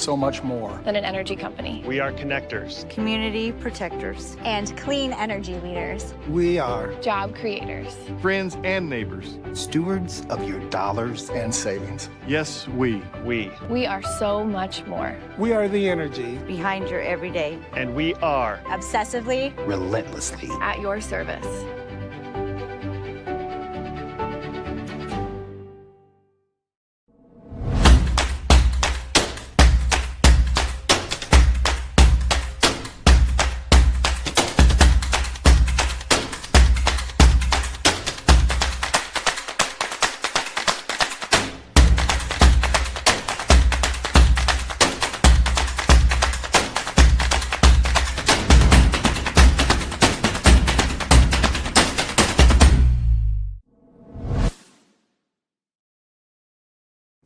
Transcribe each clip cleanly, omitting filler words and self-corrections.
so much more. Than an energy company. We are connectors. Community protectors. And clean energy leaders. We are Job creators. Friends and neighbors. Stewards of your dollars and savings. Yes, we. We are so much more. We are the energy behind your everyday. And we are obsessively, relentlessly at your service.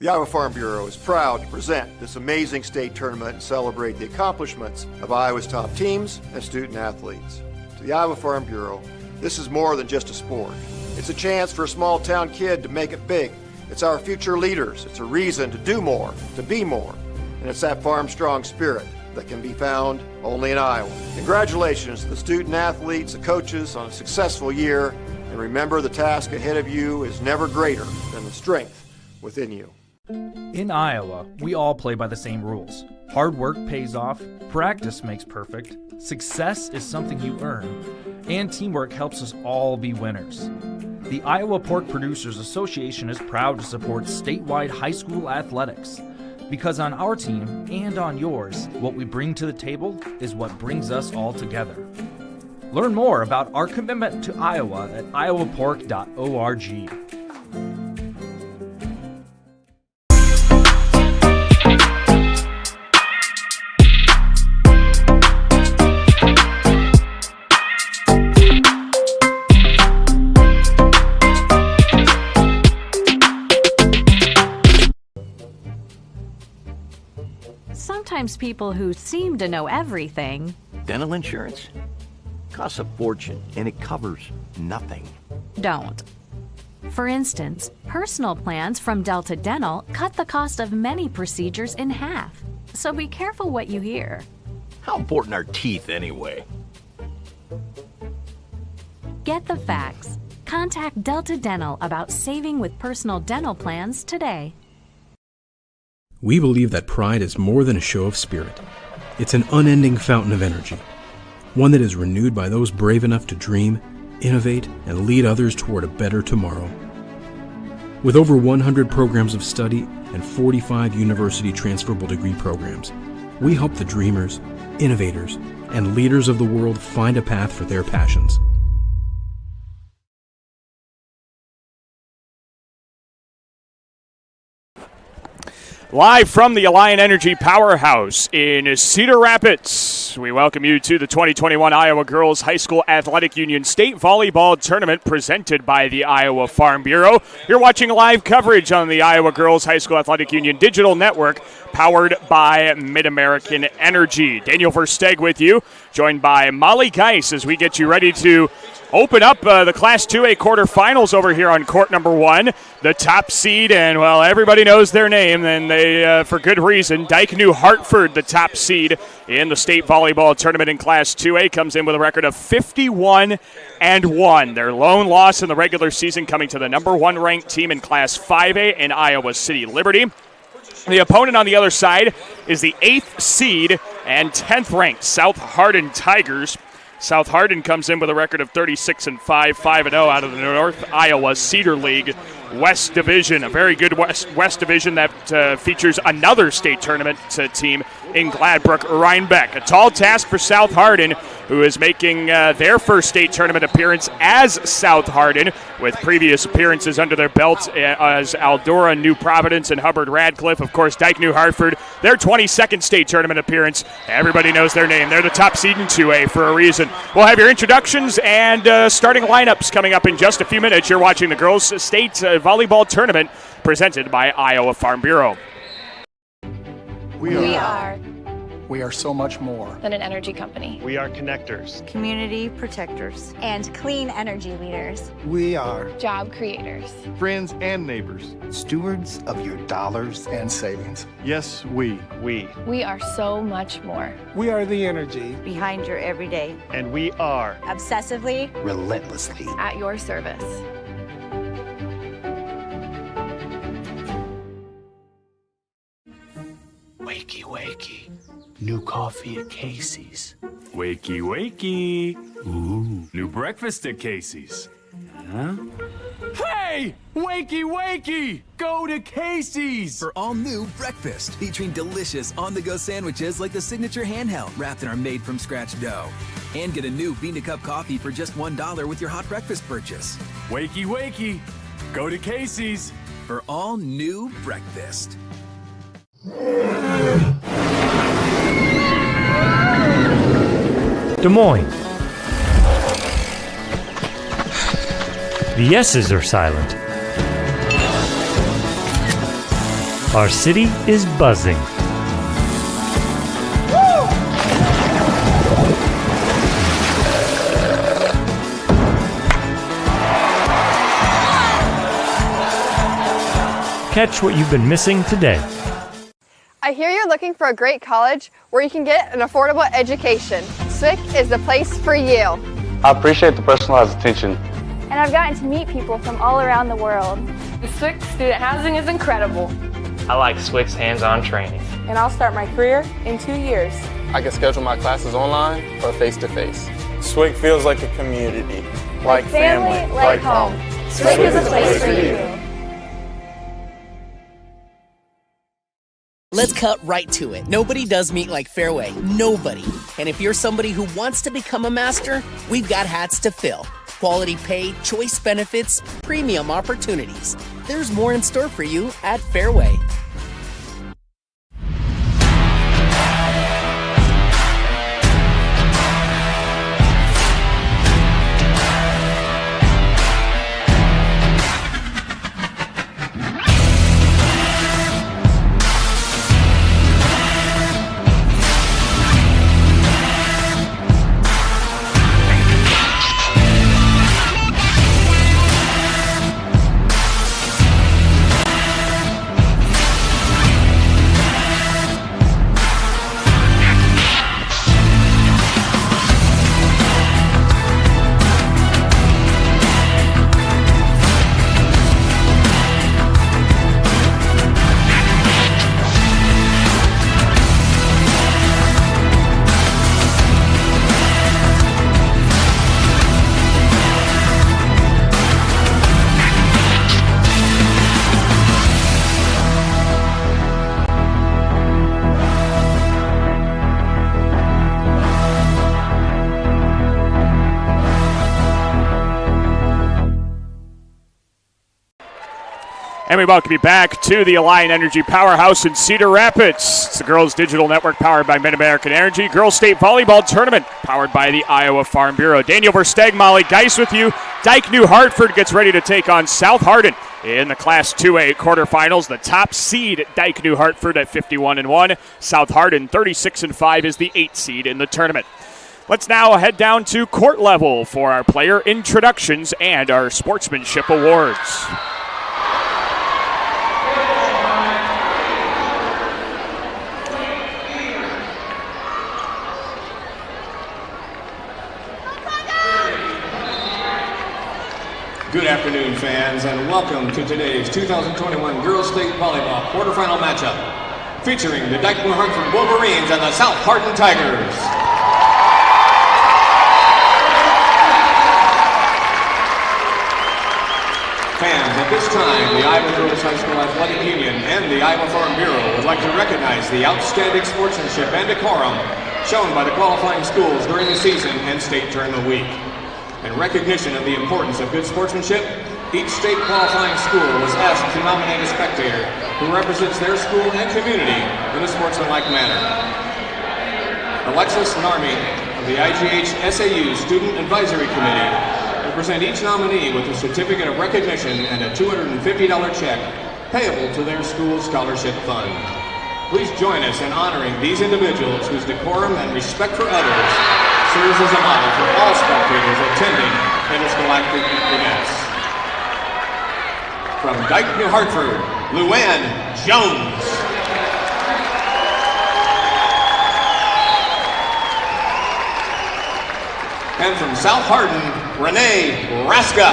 The Iowa Farm Bureau is proud to present this amazing state tournament and celebrate the accomplishments of Iowa's top teams and student athletes. To the Iowa Farm Bureau, this is more than just a sport. It's a chance for a small town kid to make it big. It's our future leaders. It's a reason to do more, to be more. And it's that farm strong spirit that can be found only in Iowa. Congratulations to the student athletes, the coaches on a successful year. And remember, the task ahead of you is never greater than the strength within you. In Iowa, we all play by the same rules. Hard work pays off, practice makes perfect, success is something you earn, and teamwork helps us all be winners. The Iowa Pork Producers Association is proud to support statewide high school athletics. Because on our team, and on yours, what we bring to the table is what brings us all together. Learn more about our commitment to Iowa at iowapork.org. Sometimes people who seem to know everything. Dental insurance costs a fortune and it covers nothing. Don't. For instance, personal plans from Delta Dental cut the cost of many procedures in half. So be careful what you hear. How important are teeth anyway? Get the facts. Contact Delta Dental about saving with personal dental plans today. We believe that pride is more than a show of spirit. It's an unending fountain of energy, one that is renewed by those brave enough to dream, innovate, and lead others toward a better tomorrow. With over 100 programs of study and 45 university transferable degree programs, we help the dreamers, innovators, and leaders of the world find a path for their passions. Live from the Alliant Energy Powerhouse in Cedar Rapids, we welcome you to the 2021 Iowa Girls High School Athletic Union State Volleyball Tournament presented by the Iowa Farm Bureau. You're watching live coverage on the Iowa Girls High School Athletic Union Digital Network, powered by Mid-American Energy. Daniel Versteg with you, joined by Molly Geis as we get you ready to open up the Class 2A quarterfinals over here on court number 1. The top seed, and, well, everybody knows their name, and they, for good reason, Dike-New Hartford, the top seed in the state volleyball tournament in Class 2A, comes in with a record of 51-1. Their lone loss in the regular season coming to the number 1 ranked team in Class 5A in Iowa City Liberty. The opponent on the other side is the 8th seed and 10th ranked South Hardin Tigers. South Hardin comes in with a record of 36-5, 5-0 out of the North Iowa Cedar League West Division, a very good West Division that features another state tournament team in Gladbrook Rhinebeck. A tall task for South Hardin, who is making their first state tournament appearance as South Hardin, with previous appearances under their belts as Eldora, New Providence, and Hubbard Radcliffe. Of course, Dike-New Hartford, their 22nd state tournament appearance. Everybody knows their name. They're the top seed in 2A for a reason. We'll have your introductions and starting lineups coming up in just a few minutes. You're watching the Girls State Volleyball Tournament presented by Iowa Farm Bureau. We are We are so much more. than an energy company. We are connectors. Community protectors. And clean energy leaders. We are Job creators. Friends and neighbors. stewards of your dollars and savings. Yes, we. We are so much more. We are the energy. Behind your everyday. And we are. Obsessively. Relentlessly. At your service. Wakey, wakey. New coffee at Casey's. Wakey, wakey. Ooh, new breakfast at Casey's. Huh? Hey! Wakey, wakey! Go to Casey's! For all new breakfast, featuring delicious on-the-go sandwiches like the signature handheld wrapped in our made-from-scratch dough. And get a new bean-to-cup coffee for just $1 with your hot breakfast purchase. Wakey, wakey! Go to Casey's! For all new breakfast. Des Moines. The yeses are silent. Our city is buzzing. Catch what you've been missing today. I hear you're looking for a great college where you can get an affordable education. SWIC is the place for you. I appreciate the personalized attention. And I've gotten to meet people from all around the world. The SWIC student housing is incredible. I like SWIC's hands-on training. And I'll start my career in 2 years. I can schedule my classes online or face-to-face. SWIC feels like a community. Like family, like home. SWIC is a place for you. Let's cut right to it. Nobody does meet like Fairway. Nobody. And if you're somebody who wants to become a master, we've got hats to fill. Quality pay, choice benefits, premium opportunities. There's more in store for you at Fairway. And we welcome you back to the Alliant Energy Powerhouse in Cedar Rapids. It's the Girls Digital Network powered by Mid-American Energy. Girls State Volleyball Tournament powered by the Iowa Farm Bureau. Daniel Versteg, Molly Geis with you. Dike-New Hartford gets ready to take on South Hardin in the Class 2A quarterfinals. The top seed, Dike-New Hartford at 51-1. South Hardin, 36-5, is the 8th seed in the tournament. Let's now head down to court level for our player introductions and our sportsmanship awards. Good afternoon, fans, and welcome to today's 2021 Girls State Volleyball quarterfinal matchup, featuring the Dike-New Hartford Wolverines and the South Hardin Tigers. Fans, at this time, the Iowa Girls High School Athletic Union and the Iowa Farm Bureau would like to recognize the outstanding sportsmanship and decorum shown by the qualifying schools during the season and state tournament week. In recognition of the importance of good sportsmanship, each state qualifying school was asked to nominate a spectator who represents their school and community in a sportsmanlike manner. Alexis Narmi of the IGHSAU Student Advisory Committee will present each nominee with a certificate of recognition and a $250 check payable to their school scholarship fund. Please join us in honoring these individuals whose decorum and respect for others serves as a model for all spectators attending interscholastic events. From Dike-New, Hartford, Luann Jones. And from South Hardin, Renee Raska.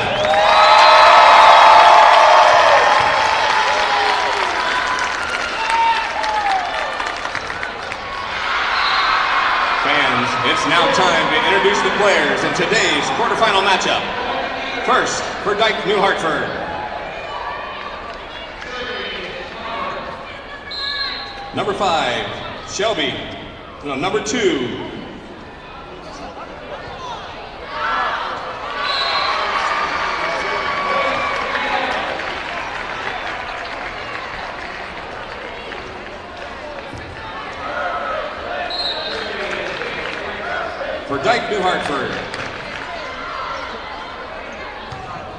Fans, it's now time to introduce the players in today's quarterfinal matchup. First, for Dike-New, Hartford. Number 5, Shelby. No, number 2, for Dike-New, Hartford.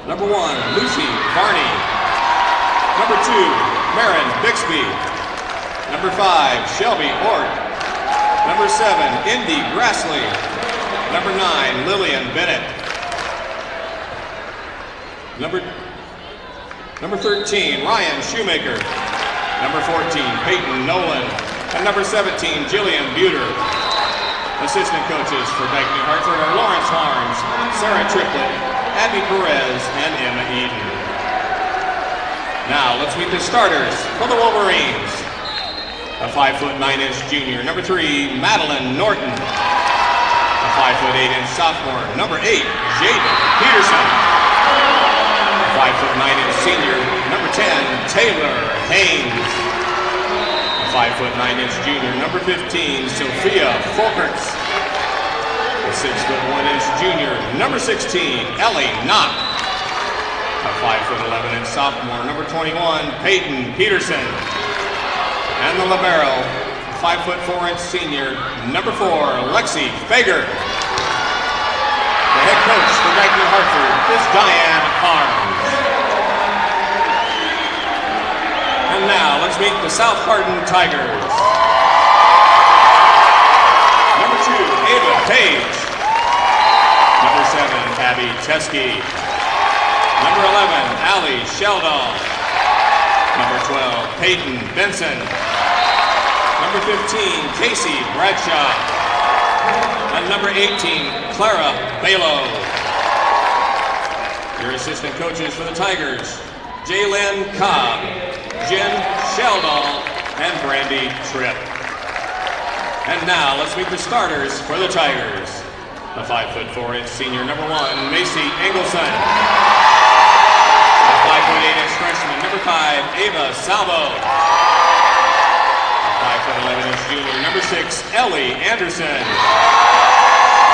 Number 1, Lucy Barney. Number 2, Marin Bixby. Number 5, Shelby Ort. Number 7, Indy Grassley. Number 9, Lillian Bennett. Number 13, Ryan Shoemaker. Number 14, Peyton Nolan. And number 17, Jillian Buter. Assistant coaches for Dike-New, Hartford are Lawrence Harms, Sarah Triplett, Abby Perez, and Emma Eden. Now let's meet the starters for the Wolverines. A 5'9" junior, number 3, Madeline Norton. A 5'8" sophomore, number 8, Jaden Peterson. A 5'9" senior, number 10, Taylor Haynes. A 5'9" junior, number 15, Sophia Folkerts. A 6'1" junior, number 16, Ellie Knott. A 5'11" sophomore, number 21, Peyton Peterson. And the libero, 5'4" senior, number 4, Lexi Fager. The head coach for Dike-New, Hartford is Diane Harms. And now let's meet the South Hardin Tigers. Number 2, Ava Page. Number 7, Abby Teskey. Number 11, Allie Sheldon. Number 12, Peyton Benson. Number 15, Casey Bradshaw. And number 18, Clara Balo. Your assistant coaches for the Tigers, Jalen Cobb, Jen Sheldon, and Brandy Tripp. And now let's meet the starters for the Tigers. The 5'4" senior, number 1, Macy Engelson. The 5'8" freshman, number 5, Ava Salvo. The 5'11" junior, number 6, Ellie Anderson. The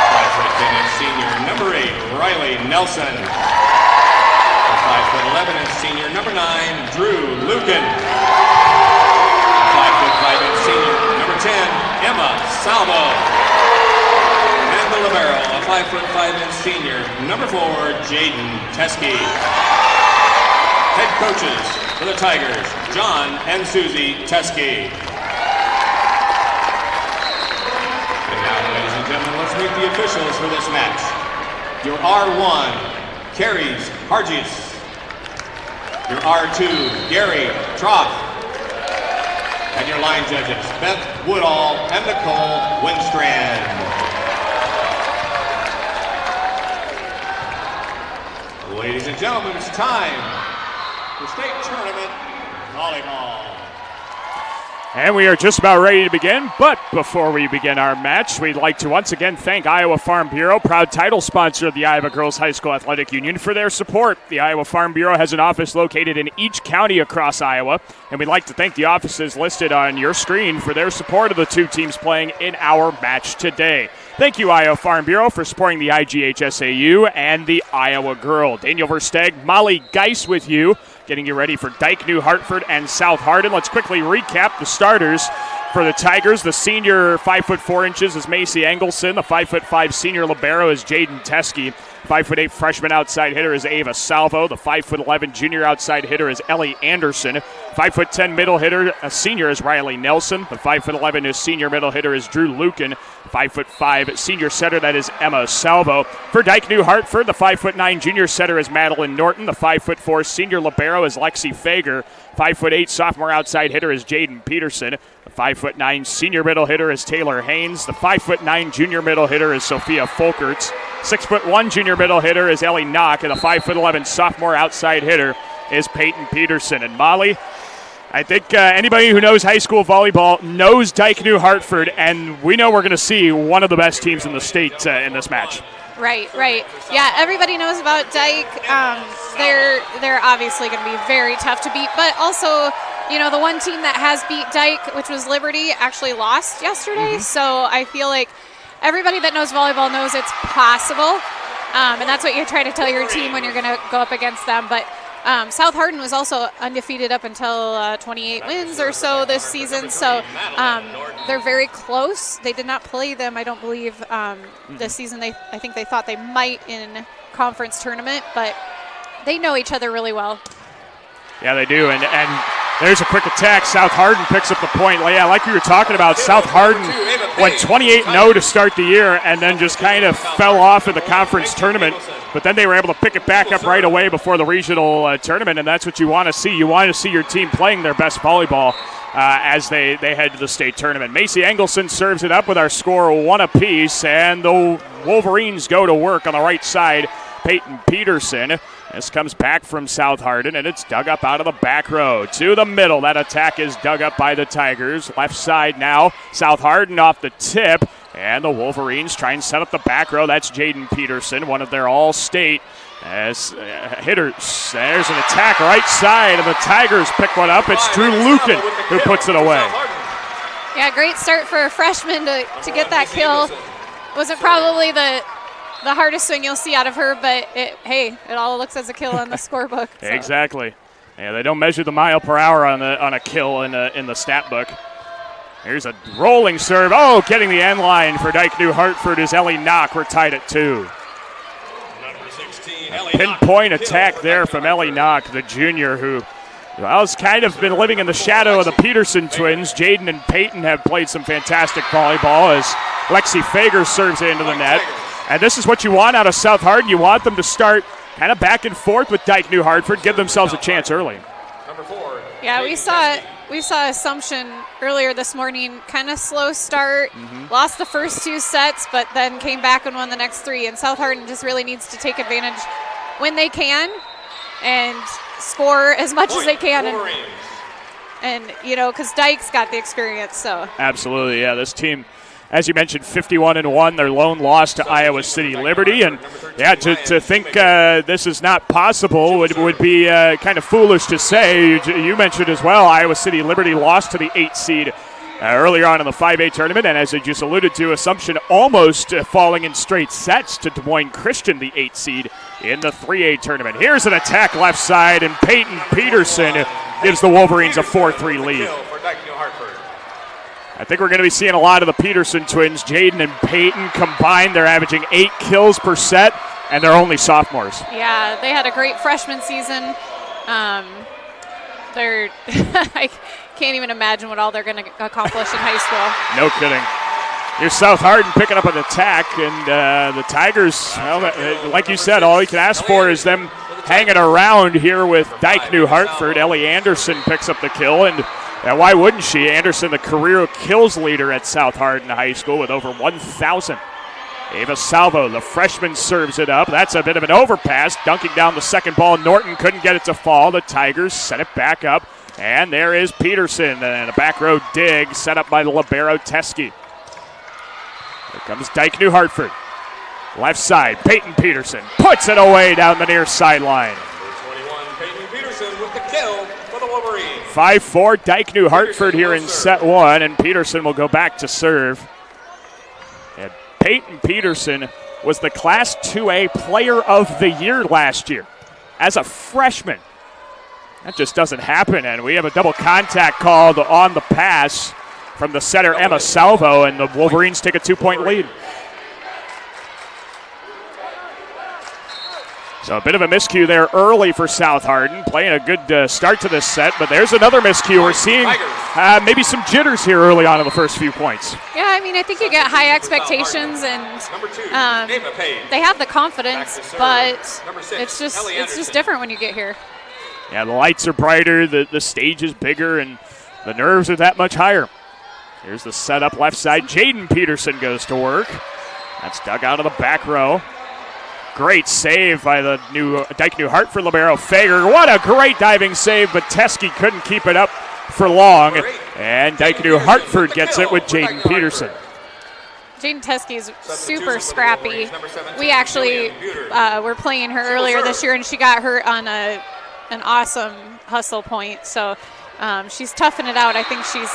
5'10" senior, number 8, Riley Nelson. The 5'11" senior, number 9, Drew Lucan. The 5'5" senior, number 10, Emma Salvo. And the libero, a 5'5" senior, number 4, Jaden Teskey. Head coaches for the Tigers, John and Susie Teskey. And now, ladies and gentlemen, let's meet the officials for this match. Your R1, Carries Hargis. Your R2, Gary Troth. And your line judges, Beth Woodall and Nicole Winstrand. Ladies and gentlemen, it's time for state tournament volleyball. And we are just about ready to begin, but before we begin our match, we'd like to once again thank Iowa Farm Bureau, proud title sponsor of the Iowa Girls High School Athletic Union, for their support. The Iowa Farm Bureau has an office located in each county across Iowa, and we'd like to thank the offices listed on your screen for their support of the two teams playing in our match today. Thank you, Iowa Farm Bureau, for supporting the IGHSAU and the Iowa Girl. Daniel Versteg, Molly Geis with you, getting you ready for Dike-New, Hartford, and South Hardin. Let's quickly recap the starters for the Tigers. The senior 5'4" is Macy Engelson. The 5'5" senior libero is Jaden Teskey. 5'8" freshman outside hitter is Ava Salvo. The 5'11" junior outside hitter is Ellie Anderson. 5'10" middle hitter, a senior, is Riley Nelson. The 5'11" is senior middle hitter is Drew Lucan. 5'5" senior setter, that is Emma Salvo. For Dike-New Hartford, the 5'9" junior setter is Madeline Norton. The 5'4" senior libero is Lexi Fager. 5'8" sophomore outside hitter is Jaden Peterson. The 5'9" senior middle hitter is Taylor Haynes. The 5'9" junior middle hitter is Sophia Folkerts. 6'1" junior middle hitter is Ellie Knock. And the 5'11" sophomore outside hitter is Peyton Peterson. And Molly, I think anybody who knows high school volleyball knows Dike-New Hartford, and we know we're going to see one of the best teams in the state in this match. Right. Yeah, everybody knows about Dike. They're obviously going to be very tough to beat, but also, the one team that has beat Dike, which was Liberty, actually lost yesterday. So I feel like everybody that knows volleyball knows it's possible, and that's what you try to tell your team when you're going to go up against them. But South Hardin was also undefeated up until 28 wins or so this season, so they're very close. They did not play them, I don't believe, this season. I think they thought they might in conference tournament, but they know each other really well. Yeah, they do, and there's a quick attack. South Hardin picks up the point. Yeah, like we were talking about, South Hardin went 28-0 to start the year and then just kind of fell off in the conference tournament. But then they were able to pick it back up right away before the regional tournament, and that's what you want to see. You want to see your team playing their best volleyball as they head to the state tournament. Macy Engelson serves it up with our score 1 apiece, and the Wolverines go to work on the right side. Peyton Peterson. This comes back from South Hardin, and it's dug up out of the back row to the middle. That attack is dug up by the Tigers. Left side now, South Hardin off the tip, and the Wolverines try and set up the back row. That's Jaden Peterson, one of their all-state as hitters. There's an attack right side, and the Tigers pick one up. It's Drew Lucan who puts it away. Yeah, great start for a freshman to get that kill. Wasn't probably the hardest swing you'll see out of her, but it all looks as a kill on the scorebook. So. Exactly. Yeah, they don't measure the mile per hour on a kill in the stat book. Here's a rolling serve. Oh, getting the end line for Dike-New Hartford is Ellie Knock. We're tied at 2. A pinpoint attack there from Ellie Knock, the junior who has kind of been living in the shadow of the Peterson twins. Jaden and Peyton have played some fantastic volleyball as Lexi Fager serves it into the net. And this is what you want out of South Hardin. You want them to start kind of back and forth with Dike-New Hartford, give themselves a chance early. Yeah, we saw Assumption earlier this morning, kind of slow start, lost the first 2 sets, but then came back and won the next 3. And South Hardin just really needs to take advantage when they can and score as much as they can. And because Dike's got the experience. So absolutely, yeah, this team, as you mentioned, 51-1, their lone loss to Iowa City Liberty. And, yeah, to think this is not possible would be kind of foolish to say. You mentioned as well, Iowa City Liberty lost to the 8th seed earlier on in the 5A tournament. And as I just alluded to, Assumption almost falling in straight sets to Des Moines Christian, the 8th seed in the 3A tournament. Here's an attack left side, and Peyton Peterson gives the Wolverines a 4-3 lead. I think we're going to be seeing a lot of the Peterson twins. Jaden and Peyton combined, they're averaging 8 kills per set, and they're only sophomores. Yeah, they had a great freshman season. I can't even imagine what all they're going to accomplish in high school. No kidding. Here's South Hardin picking up an attack, and the Tigers, well, like you said, all you can ask for is them hanging around here with Dike-New Hartford. Ellie Anderson picks up the kill, and why wouldn't she? Anderson, the career kills leader at South Hardin High School with over 1,000. Ava Salvo, the freshman, serves it up. That's a bit of an overpass. Dunking down the second ball. Norton couldn't get it to fall. The Tigers set it back up. And there is Peterson. And a back row dig set up by the libero Teskey. Here comes Dike-New Hartford. Left side, Peyton Peterson puts it away down the near sideline. 21, Peyton Peterson with the kill for the Wolverines. 5-4 Dike-New Hartford here in set 1, and Peterson will go back to serve. And Peyton Peterson was the Class 2A Player of the Year last year as a freshman. That just doesn't happen, and we have a double contact called on the pass from the setter Emma Salvo, and the Wolverines take a 2-point lead. So a bit of a miscue there early for South Hardin, playing a good start to this set, but there's another miscue. We're seeing maybe some jitters here early on in the first few points. Yeah, I mean, I think you get high expectations, and they have the confidence, but it's just different when you get here. Yeah, the lights are brighter, the stage is bigger, and the nerves are that much higher. Here's the setup left side. Jaden Peterson goes to work. That's dug out of the back row. Great save by the Dike-New Hartford libero, Fager. What a great diving save, but Teskey couldn't keep it up for long. And Dike-New Hartford gets it with Jaden Peterson. Jaden Teskey is super scrappy. We actually were playing her earlier this year, and she got hurt on an awesome hustle point. So she's toughing it out. I think she's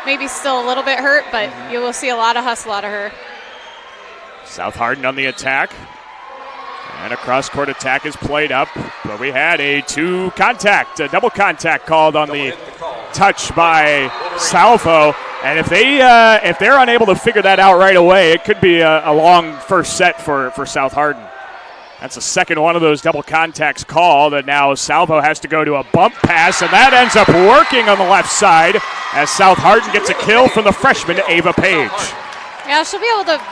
maybe still a little bit hurt, but you will see a lot of hustle out of her. South Hardin on the attack. And a cross-court attack is played up, but we had a double contact called on the touch by Salvo. And if they're unable to figure that out right away, it could be a long first set for South Hardin. That's the second one of those double contacts called, and now Salvo has to go to a bump pass, and that ends up working on the left side as South Hardin gets a kill from the freshman Ava Page. Yeah, she'll be able to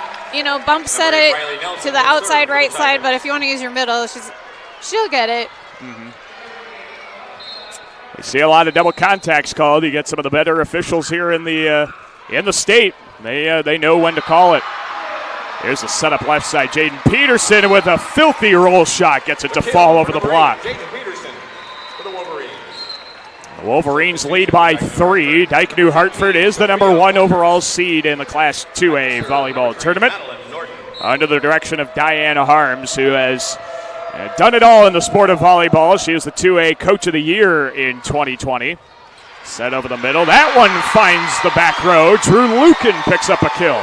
bump set it to the outside right side, but if you want to use your middle, she'll get it. We see a lot of double contacts called. You get some of the better officials here in the state. They know when to call it. Here's the setup left side. Jaden Peterson with a filthy roll shot gets it to fall over the block. The Wolverines lead by 3. Dike-New Hartford is the number 1 overall seed in the Class 2A volleyball tournament, under the direction of Diana Harms, who has done it all in the sport of volleyball. She is the 2A Coach of the Year in 2020. Set over the middle. That one finds the back row. Drew Lucan picks up a kill.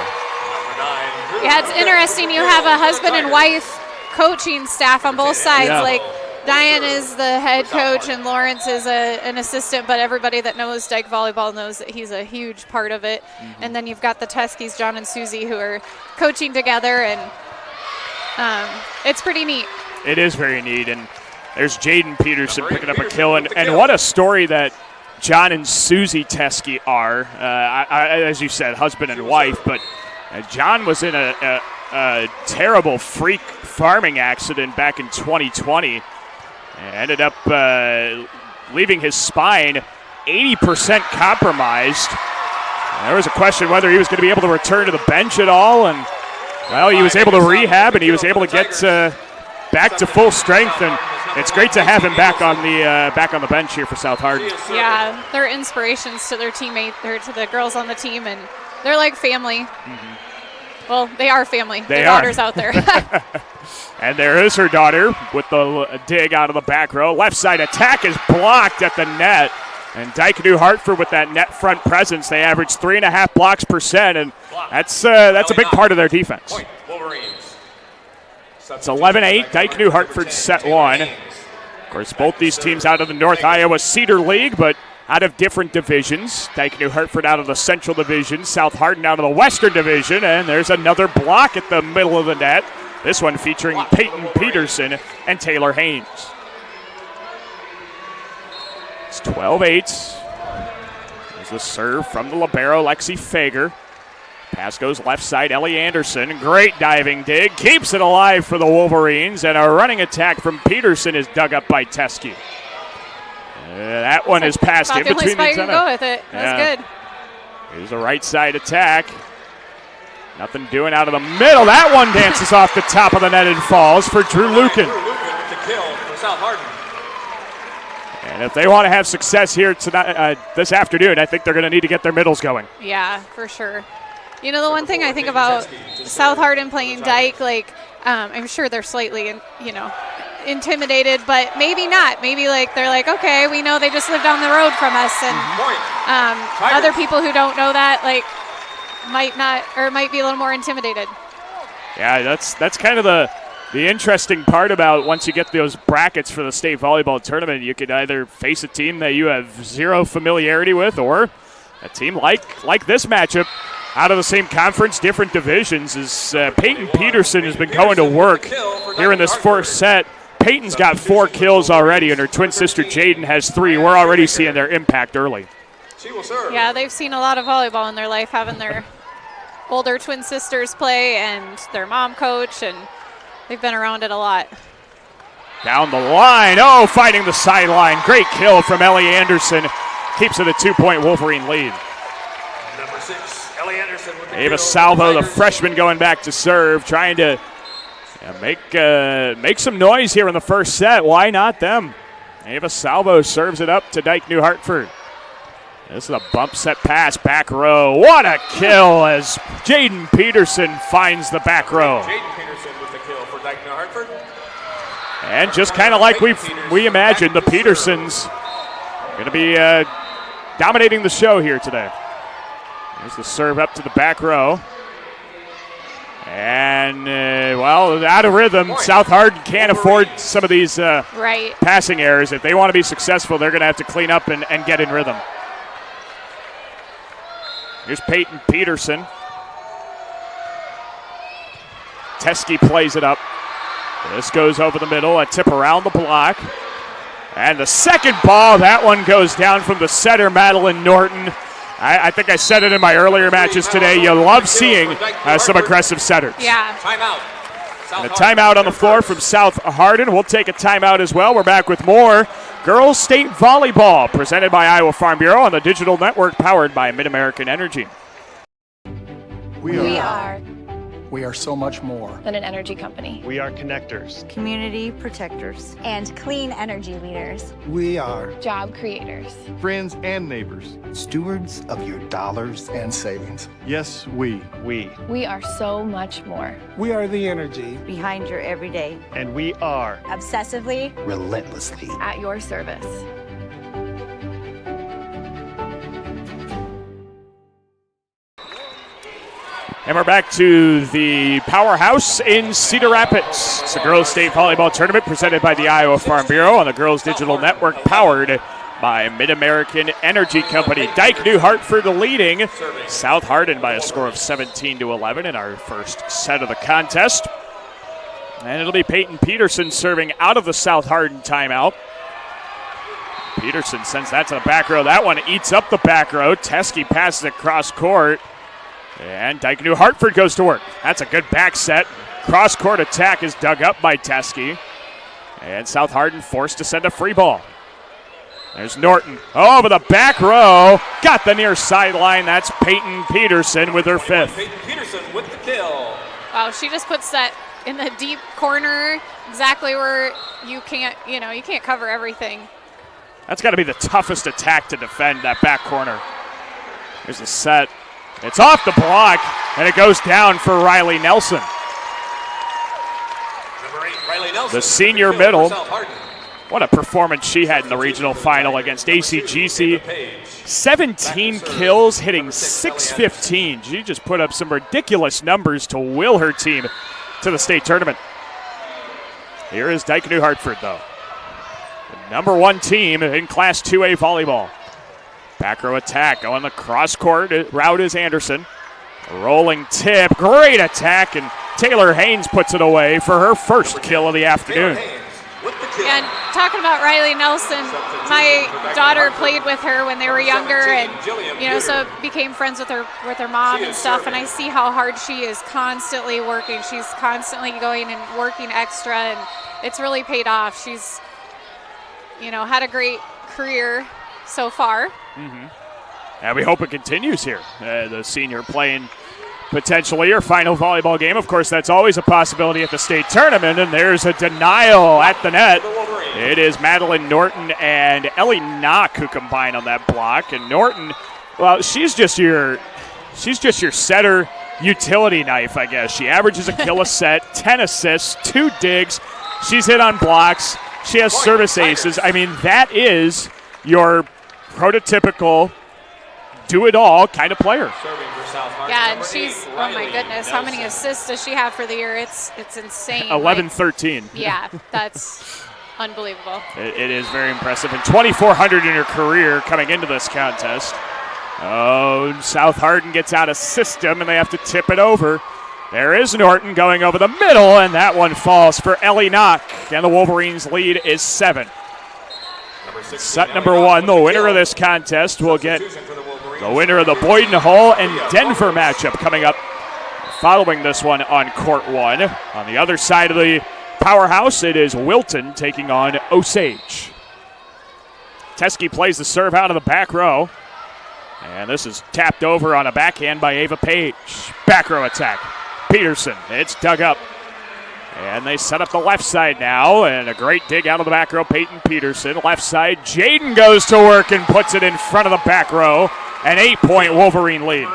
Yeah, it's interesting. You have a husband and wife coaching staff on both sides. Yeah. Like, Diane is the head coach and Lawrence is an assistant, but everybody that knows Dike volleyball knows that he's a huge part of it. And then you've got the Teskeys, John and Susie, who are coaching together, and it's pretty neat. It is very neat, and there's Jaden Peterson picking up a kill, and what a story that John and Susie Teskey are. As you said, husband and wife, but John was in a terrible freak farming accident back in 2020. Ended up leaving his spine 80% compromised. There was a question whether he was going to be able to return to the bench at all, and well, he was able to rehab and he was able to get back to full strength, and it's great to have him back on the bench here for South Hardin. Yeah, they're inspirations to their teammate, or to the girls on the team, and they're like family. Well, they are family. Their daughter's out there. And there is her daughter with the dig out of the back row. Left side attack is blocked at the net. And Dike-New Hartford with that net front presence, they average 3.5 blocks per set, and that's a big part of their defense. It's 11-8, Dike-New Hartford set 1. Of course, both these teams out of the North Iowa Cedar League, but out of different divisions. Dike-New Hartford out of the Central Division, South Hardin out of the Western Division, and there's another block at the middle of the net. This one featuring Peyton Peterson and Taylor Haynes. It's 12-8. There's the serve from the libero, Lexi Fager. Pass goes left side, Ellie Anderson. Great diving dig. Keeps it alive for the Wolverines, and a running attack from Peterson is dug up by Teskey. That one is passed in between the antenna. Go with it. That's good. Here's a right side attack. Nothing doing out of the middle. That one dances off the top of the net and falls for Drew Lucan. And if they want to have success here tonight, this afternoon, I think they're going to need to get their middles going. Yeah, for sure. You know, the one thing I think about South Hardin playing Dike, like, I'm sure they're slightly, intimidated, but maybe not. Maybe they're like, okay, we know they just live down the road from us, and other people who don't know that might not, or might be a little more intimidated. Yeah, that's kind of the interesting part about once you get those brackets for the state volleyball tournament. You could either face a team that you have zero familiarity with, or a team like this matchup out of the same conference, different divisions. As Peyton Peterson has been going to work here in this first set. Peyton's got 4 kills already, and her twin sister Jaden has 3. We're already seeing their impact early. Yeah, they've seen a lot of volleyball in their life, having their older twin sisters play and their mom coach, and they've been around it a lot. Down the line. Oh, fighting the sideline. Great kill from Ellie Anderson. Keeps it a 2-point Wolverine lead. Number 6, Ellie Anderson with the Ava kill. Salvo, the freshman, going back to serve, trying to make some noise here in the first set. Why not them? Ava Salvo serves it up to Dike-New Hartford. This is a bump set pass, back row. What a kill as Jaden Peterson finds the back row. Jaden Peterson with the kill for Dike-New Hartford. And just kind of like we imagined, the Petersons going to be dominating the show here today. There's the serve up to the back row. And, out of rhythm. South Hardin can't afford some of these passing errors. If they want to be successful, they're going to have to clean up and get in rhythm. Here's Peyton Peterson. Teskey plays it up. This goes over the middle, a tip around the block. And the second ball, that one goes down from the setter, Madeline Norton. I think I said it in my earlier matches today. You love seeing some aggressive setters. Yeah. Timeout. And a timeout on the floor from South Hardin. We'll take a timeout as well. We're back with more Girls State Volleyball presented by Iowa Farm Bureau on the digital network powered by Mid-American Energy. We are so much more Than an energy company. We are connectors. Community protectors. And clean energy leaders. We are Job creators. Friends and neighbors. stewards of your dollars and savings. Yes, we. We are so much more. We are the energy Behind your everyday. And we are Obsessively. relentlessly. At your service. And we're back to the powerhouse in Cedar Rapids. It's the Girls State Volleyball Tournament presented by the Iowa Farm Bureau on the Girls Digital Network powered by Mid-American Energy Company. Dike-New Hartford leading South Hardin by a score of 17-11 in our first set of the contest. And it'll be Peyton Peterson serving out of the South Hardin timeout. Peterson sends that to the back row. That one eats up the back row. Teskey passes it cross court. And Dike-New Hartford goes to work. That's a good back set. Cross-court attack is dug up by Teskey. And South Hardin forced to send a free ball. There's Norton. Over the back row. Got the near sideline. That's Peyton Peterson with her 5th. Peyton Peterson with the kill. Wow, she just puts that in the deep corner, exactly where you can't cover everything. That's got to be the toughest attack to defend, that back corner. Here's the set. It's off the block, and it goes down for Riley Nelson. Number 8, Riley Nelson. The senior middle. What a performance she had in the regional final against ACGC. 17 kills, hitting .615. She just put up some ridiculous numbers to will her team to the state tournament. Here is Dike-New Hartford, though. The number 1 team in Class 2A volleyball. Back row attack going the cross court route is Anderson. A rolling tip, great attack, and Taylor Haynes puts it away for her first kill of the afternoon. And talking about Riley Nelson, my daughter played with her when they were younger, and so became friends with her mom and stuff. And I see how hard she is constantly working. She's constantly going and working extra, and it's really paid off. She's had a great career so far. Mm-hmm. And we hope it continues here. The senior playing potentially her final volleyball game. Of course, that's always a possibility at the state tournament, and there's a denial at the net. It is Madeline Norton and Ellie Knock who combine on that block. And Norton, well, she's just your setter utility knife, I guess. She averages a kill a set, 10 assists, 2 digs. She's hit on blocks. She has service aces. I mean, that is your prototypical do-it-all kind of player. Yeah, and she's, oh my goodness, how many assists does she have for the year? It's insane. 11-13. Yeah, that's unbelievable. It is very impressive. And 2,400 in her career coming into this contest. Oh, South Hardin gets out of system, and they have to tip it over. There is Norton going over the middle, and that one falls for Ellie Knock, and the Wolverines' lead is 7. Set number 1, the winner of this contest will get the winner of the Boyden Hull and Denver matchup coming up following this one on court 1. On the other side of the powerhouse, it is Wilton taking on Osage. Teskey plays the serve out of the back row, and this is tapped over on a backhand by Ava Page. Back row attack. Peterson, it's dug up. And they set up the left side now, and a great dig out of the back row, Peyton Peterson. Left side, Jaden goes to work and puts it in front of the back row. An 8-point Wolverine lead.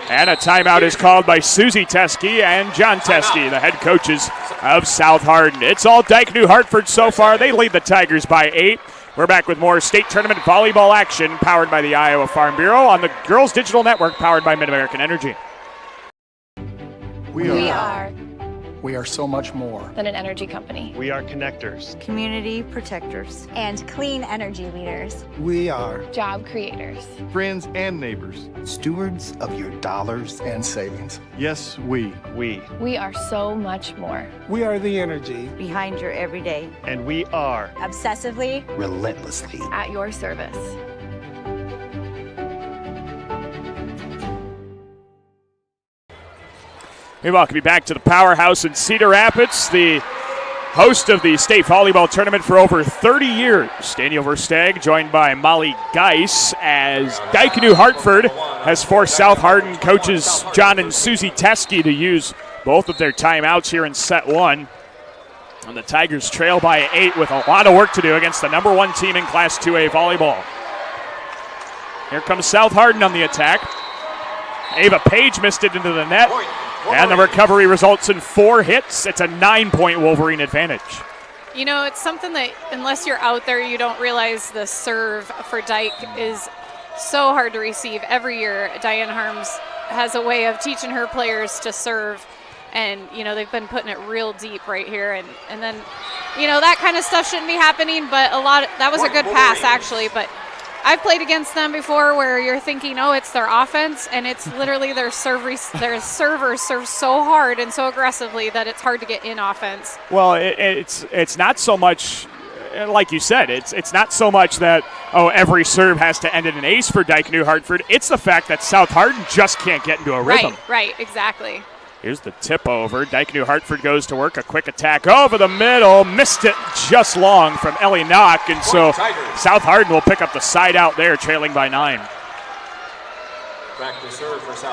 And a timeout is called by Susie Teskey and John Teskey, the head coaches of South Hardin. It's all Dike-New Hartford so far. They lead the Tigers by 8. We're back with more state tournament volleyball action powered by the Iowa Farm Bureau on the Girls Digital Network powered by Mid-American Energy. We are so much more than an energy company. We are connectors. Community protectors. And clean energy leaders. We are Job creators. Friends and neighbors. Stewards of your dollars and savings. Yes, we. We are so much more. We are the energy Behind your everyday. And we are Obsessively. relentlessly At your service. We welcome you back to the powerhouse in Cedar Rapids, the host of the state volleyball tournament for over 30 years. Daniel Versteg joined by Molly Geis as Dike-New Hartford has forced South Hardin coaches John and Susie Teskey to use both of their timeouts here in set 1. And the Tigers trail by 8 with a lot of work to do against the number 1 team in Class 2A volleyball. Here comes South Hardin on the attack. Ava Page missed it into the net. And the recovery results in 4 hits. It's a 9-point Wolverine advantage. You know, it's something that unless you're out there, you don't realize the serve for Dike is so hard to receive. Every year, Diane Harms has a way of teaching her players to serve. And, you know, they've been putting it real deep right here. And then, you know, that kind of stuff shouldn't be happening. But that was a good pass, actually. But I've played against them before where you're thinking, oh, it's their offense, and it's literally their servers serve so hard and so aggressively that it's hard to get in offense. Well, it's not so much, like you said, it's not so much that, every serve has to end in an ace for Dike-New Hartford. It's the fact that South Hardin just can't get into a rhythm. Right, exactly. Here's the tip over. Dike-New Hartford goes to work. A quick attack over the middle. Missed it just long from Ellie Knock. And so South Hardin will pick up the side out there, trailing by 9.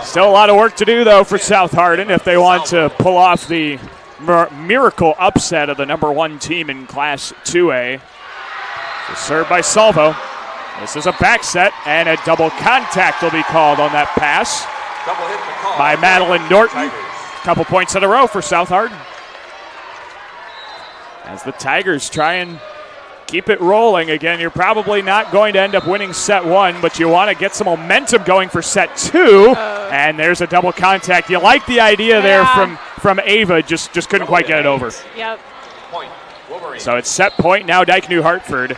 Still a lot of work to do, though, for South Hardin if they want to pull off the miracle upset of the number 1 team in Class 2A. So served by Salvo. This is a back set, and a double contact will be called on that pass by Madeline Norton. Couple points in a row for South Hardin. As the Tigers try and keep it rolling. Again, you're probably not going to end up winning set 1, but you want to get some momentum going for set 2. And there's a double contact. You like the idea there from Ava, just couldn't quite get it over. Yep. So it's set point now, Dike-New Hartford.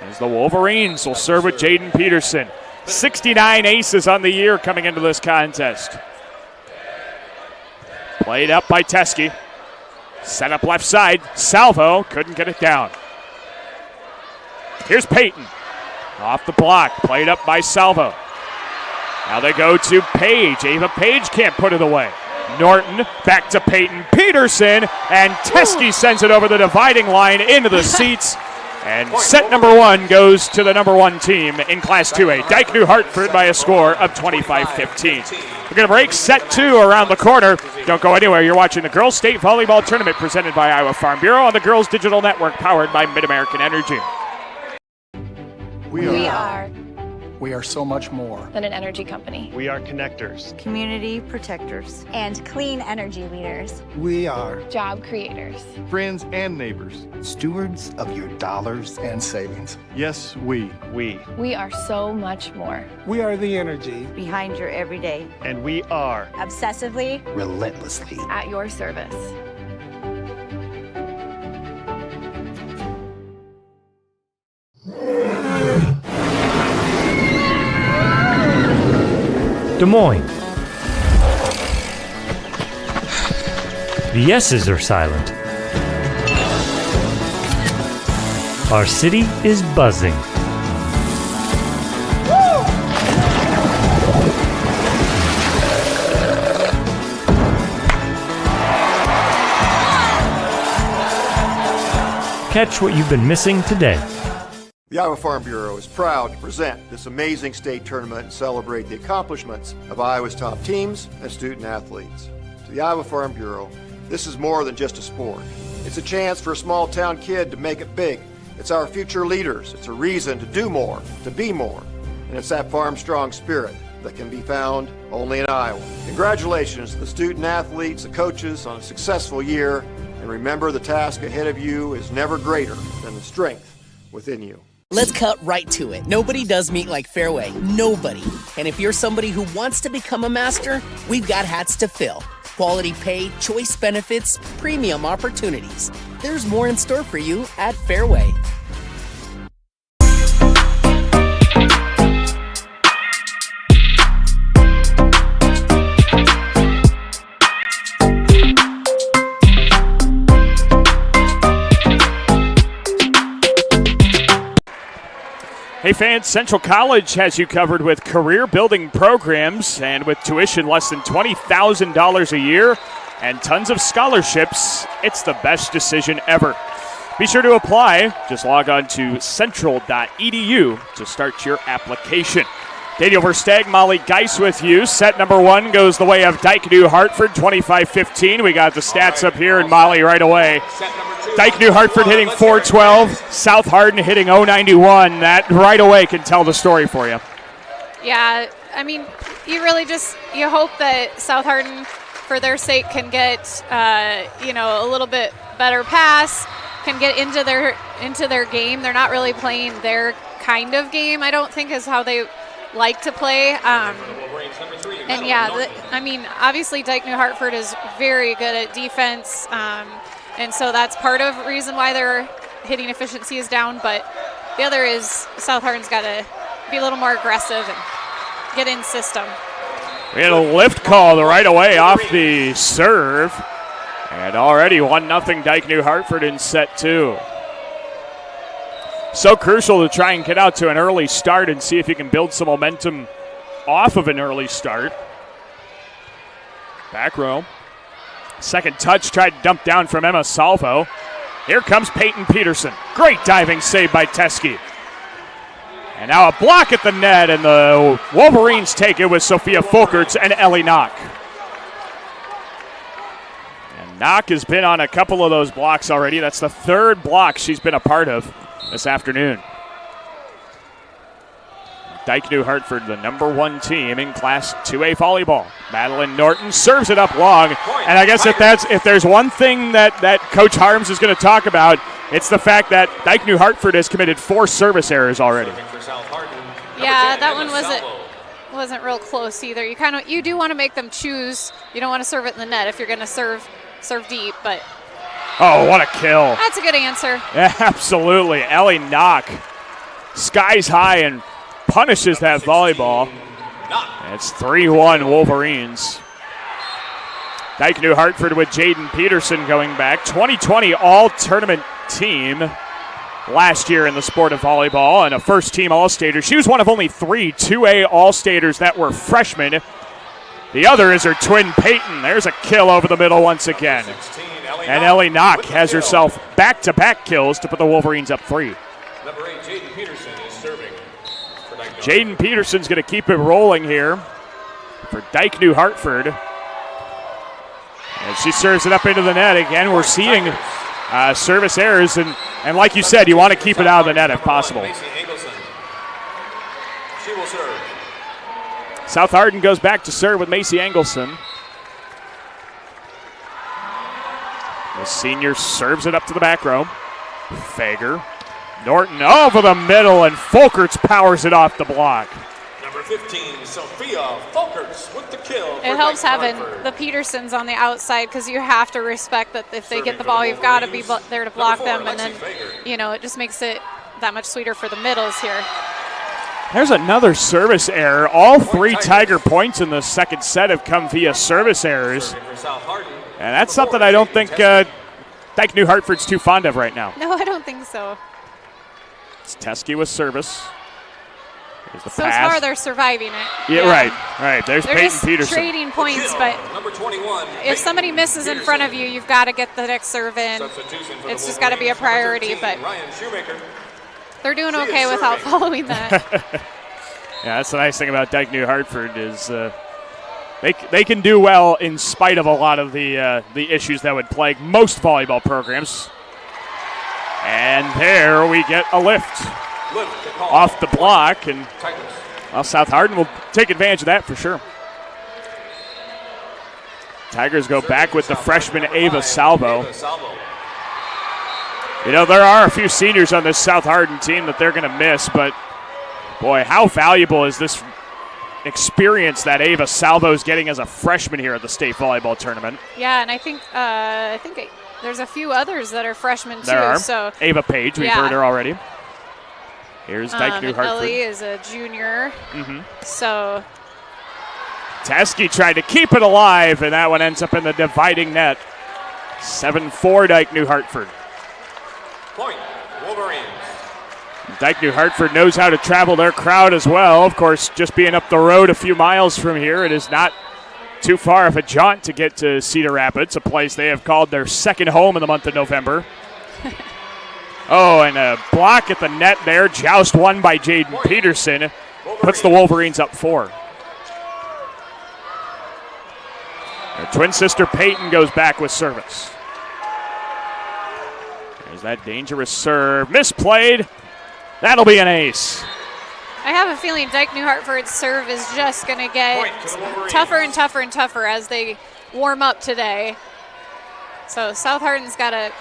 As the Wolverines will serve with Jaden Peterson. 69 aces on the year coming into this contest. Played up by Teskey. Set up left side. Salvo couldn't get it down. Here's Peyton. Off the block. Played up by Salvo. Now they go to Page. Ava Page can't put it away. Norton back to Peyton Peterson. And Teskey sends it over the dividing line into the seats. And set number 1 goes to the number 1 team in Class 2A. Dike-New Hartford by a score of 25-15. We're going to break set 2 around the corner. Don't go anywhere. You're watching the Girls State Volleyball Tournament presented by Iowa Farm Bureau on the Girls Digital Network powered by Mid-American Energy. We are so much more than an energy company. We are connectors. Community protectors. And clean energy leaders. We are Job creators. Friends and neighbors. stewards of your dollars and savings. Yes, we. We are so much more. We are the energy Behind your everyday. And we are Obsessively. relentlessly At your service. Des Moines, The S's are silent. Our city is buzzing. Catch what you've been missing today. The Iowa Farm Bureau is proud to present this amazing state tournament and celebrate the accomplishments of Iowa's top teams and student athletes. To the Iowa Farm Bureau, this is more than just a sport. It's a chance for a small town kid to make it big. It's our future leaders. It's a reason to do more, to be more. And it's that farm strong spirit that can be found only in Iowa. Congratulations to the student athletes, the coaches on a successful year. And remember, the task ahead of you is never greater than the strength within you. Let's cut right to it. Nobody does meet like Fairway. Nobody. And if you're somebody who wants to become a master, we've got hats to fill. Quality pay, choice benefits, premium opportunities. There's more in store for you at Fairway. Hey fans, Central College has you covered with career building programs, and with tuition less than $20,000 a year and tons of scholarships, it's the best decision ever. Be sure to apply. Just log on to central.edu to start your application. Daniel Versteg, Molly Geis with you. Set number one goes the way of Dike-New Hartford, 25-15. We got the stats up here, and Molly right away. Dike-New Hartford hitting 412, South Hardin hitting 091. That right away can tell the story for you. Yeah, I mean, you really you hope that South Hardin, for their sake, can get, a little bit better pass, can get into their game. They're not really playing their kind of game, I don't think, is how they like to play. Obviously Dike-New Hartford is very good at defense, and so that's part of the reason why their hitting efficiency is down, but the other is South Hardin's got to be a little more aggressive and get in system. We had a lift call right away off the serve, and already 1-0 Dike-New Hartford in set two. So crucial to try and get out to an early start and see if you can build some momentum off of an early start. Back row. Second touch, tried to dump down from Emma Salvo. Here comes Peyton Peterson. Great diving save by Teskey. And now a block at the net, and the Wolverines take it with Sophia Folkerts and Ellie Knock. And Knock has been on a couple of those blocks already. That's the third block she's been a part of this afternoon. Dike-New Hartford, the number one team in Class 2A volleyball. Madeline Norton serves it up long, and I guess if there's one thing that Coach Harms is going to talk about, it's the fact that Dike-New Hartford has committed 4 service errors already. Yeah, that one wasn't real close either. You do want to make them choose. You don't want to serve it in the net if you're going to serve deep, but. Oh, what a kill. That's a good answer. Yeah, absolutely. Ellie Knock skies high and punishes that volleyball. And it's 3-1 Wolverines. Dike-New Hartford with Jaden Peterson going back. 2020 all-tournament team last year in the sport of volleyball and a first-team All-Stater. She was one of only 3 2A All-Staters that were freshmen. The other is her twin Peyton. There's a kill over the middle once again. And Ellie Knock has herself back-to-back kills to put the Wolverines up 3. Number 8, Jaden Peterson is serving. Jaden Peterson's going to keep it rolling here for Dike-New Hartford. And she serves it up into the net. Again, we're seeing service errors, and like you said, you want to keep it out of the net if possible. She will serve. South Hardin goes back to serve with Macy Engelson. The senior serves it up to the back row. Fager. Norton over the middle, and Folkerts powers it off the block. Number 15, Sophia Folkerts with the kill. It helps having the Petersons on the outside because you have to respect that if they get the ball, you've got to be there to block them, and then, it just makes it that much sweeter for the middles here. There's another service error. All 3 Tiger points in the second set have come via service errors. And that's something I don't think Dike-New Hartford's too fond of right now. No, I don't think so. It's Teskey with service. Here's the So pass. far, they're surviving it. Yeah, right. There's They're Peyton just Peterson. trading points, but if somebody misses in front of you, you've got to get the next serve in. It's just got to be a priority, but they're doing okay without following that. Yeah, that's the nice thing about Dike-New Hartford is they can do well in spite of a lot of the issues that would plague most volleyball programs. And there we get a lift off the block, and South Hardin will take advantage of that for sure. Tigers go back with the freshman Ava Salvo. You know, there are a few seniors on this South Hardin team that they're going to miss, but boy, how valuable is this experience that Ava Salvo is getting as a freshman here at the state volleyball tournament? Yeah, and I think there's a few others that are freshmen too. There are. So Ava Page, we've heard her already. Here's Dike-New Hartford. Ellie is a junior. So Teskey tried to keep it alive, and that one ends up in the dividing net. 7-4 Dike-New Hartford. Point, Wolverines. Dike-New Hartford knows how to travel their crowd as well. Of course, just being up the road a few miles from here, it is not too far of a jaunt to get to Cedar Rapids, a place they have called their second home in the month of November. Oh, and a block at the net there. Joust won by Jaden Peterson. Puts the Wolverines up 4. Their twin sister Peyton goes back with service. There's that dangerous serve. Misplayed. That'll be an ace. I have a feeling Dike-New Hartford's serve is just going to get tougher and tougher and tougher as they warm up today. So South Hardin's got to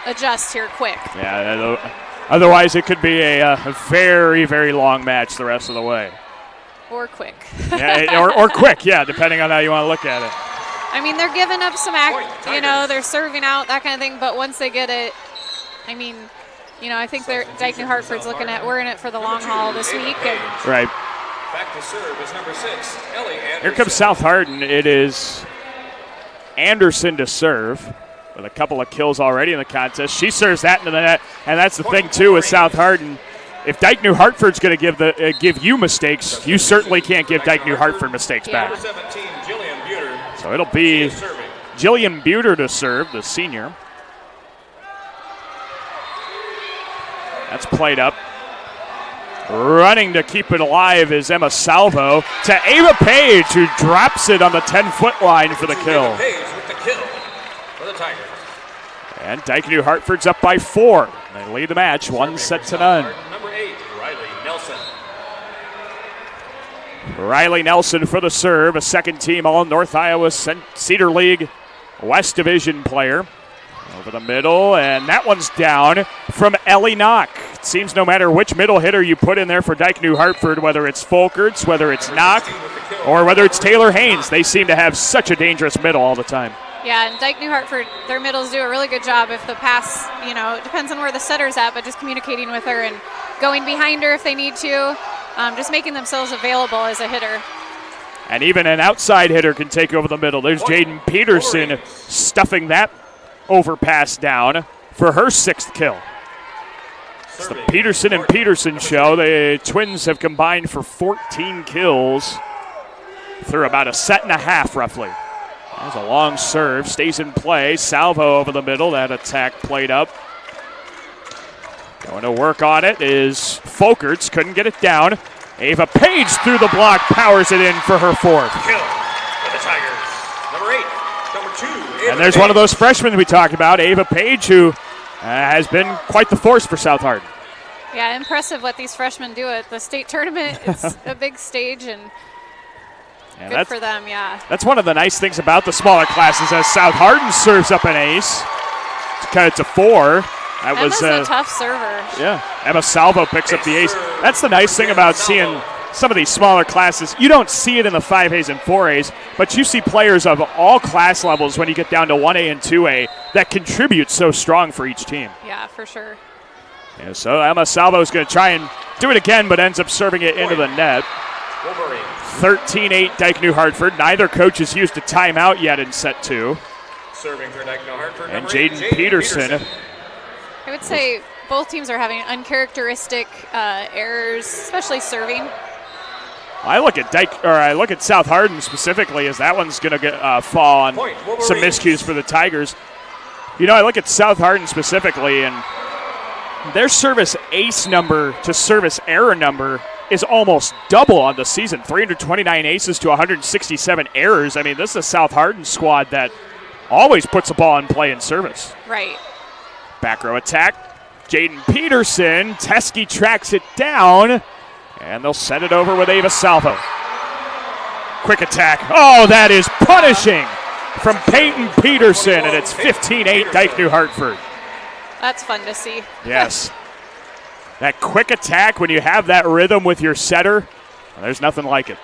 adjust here quick. Yeah, otherwise it could be a very, very long match the rest of the way. Or quick. Yeah, or quick, yeah, depending on how you want to look at it. I mean, they're giving up some they're serving out, that kind of thing, but once they get it, I mean, I think Dike-New Hartford's looking at, we're in it for the long haul this week. And right. Back to serve is number 6, Ellie Anderson. Here comes South Hardin. It is Anderson to serve with a couple of kills already in the contest. She serves that into the net, and that's the thing, too, with South Hardin. If Dike-New Hartford's going to give you mistakes, you certainly can't give Dike-New Hartford mistakes back. Number 17, Jillian Buter. So it'll be Jillian Buter to serve, the senior. That's played up. Running to keep it alive is Emma Salvo to Ava Page, who drops it on the 10-foot line for the kill. Page with the kill for the Tigers. And Dike-New Hartford's up by 4. They lead the match 1-0. Number 8, Riley Nelson. Riley Nelson for the serve, a second-team All-North Iowa Cedar League West Division player. Over the middle, and that one's down from Ellie Knock. It seems no matter which middle hitter you put in there for Dike-New Hartford, whether it's Folkerts, whether it's Knock, or whether it's Taylor Haynes, they seem to have such a dangerous middle all the time. Yeah, and Dike-New Hartford, their middles do a really good job if the pass, it depends on where the setter's at, but just communicating with her and going behind her if they need to, just making themselves available as a hitter. And even an outside hitter can take over the middle. There's Jaden Peterson stuffing that overpass down for her 6th kill. It's the Peterson and Peterson show. The Twins have combined for 14 kills through about a set and a half, roughly. There's a long serve, stays in play. Salvo over the middle. That attack played up. Going to work on it is Folkerts. Couldn't get it down. Ava Page through the block, powers it in for her 4th. Kill for the Tigers. Number 8, number 2. And there's one of those freshmen we talked about, Ava Page, who has been quite the force for South Hardin. Yeah, impressive what these freshmen do at the state tournament. It's a big stage, and good for them, yeah. That's one of the nice things about the smaller classes, as South Hardin serves up an ace to cut it to 4. Emma's a tough server. Yeah, Emma Salvo picks up the ace. That's the nice thing about seeing some of these smaller classes. You don't see it in the 5As and 4As, but you see players of all class levels when you get down to 1A and 2A that contribute so strong for each team. Yeah, for sure. Yeah, so Emma Salvo is going to try and do it again, but ends up serving it into the net. 13-8 Dike-New Hartford. Neither coach has used a timeout yet in set 2. Serving for Dike-New Hartford. And Jaden Peterson. I would say both teams are having uncharacteristic errors, especially serving. I look at South Hardin specifically, as that one's going to fall on some miscues for the Tigers. You know, I look at South Hardin specifically, and their service ace number to service error number is almost double on the season. 329 aces to 167 errors. I mean, this is a South Hardin squad that always puts the ball in play in service. Right. Back row attack. Jaden Peterson. Teskey tracks it down, and they'll send it over with Ava Salvo. Quick attack. Oh, that is punishing from Peyton Peterson, and it's 15-8 Dike-New Hartford. That's fun to see. Yes. That quick attack when you have that rhythm with your setter, well, there's nothing like it.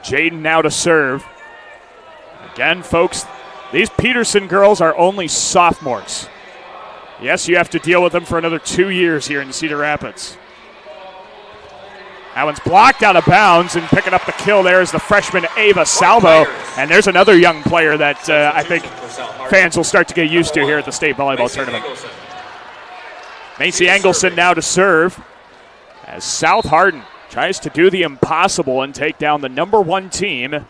Jaden now to serve. Again, folks, these Peterson girls are only sophomores. Yes, you have to deal with them for another 2 years here in Cedar Rapids. That one's blocked out of bounds, and picking up the kill there is the freshman Ava Salvo. And there's another young player that I think fans will start to get used to here at the state volleyball tournament. Macy Engelson now to serve as South Hardin tries to do the impossible and take down the #1 team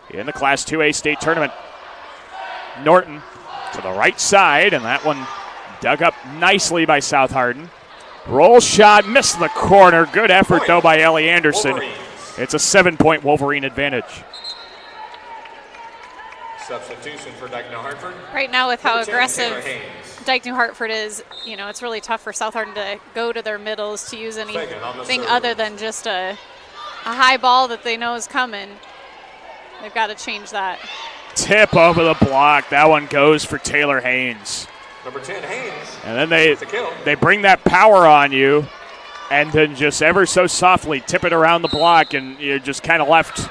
in the Class 2A state tournament. Norton to the right side, and that one dug up nicely by South Hardin. Roll shot, missed the corner. Good effort, though, by Ellie Anderson. It's a 7-point Wolverine advantage. Substitution for Dike-New Hartford. Right now, with how aggressive Dike-New Hartford is, you know, it's really tough for South Hardin to go to their middles to use anything other than just a high ball that they know is coming. They've got to change that. Tip over the block. That one goes for Taylor Haynes. Number 10, Haynes. And then they bring that power on you, and then just ever so softly tip it around the block, and you're just kind of left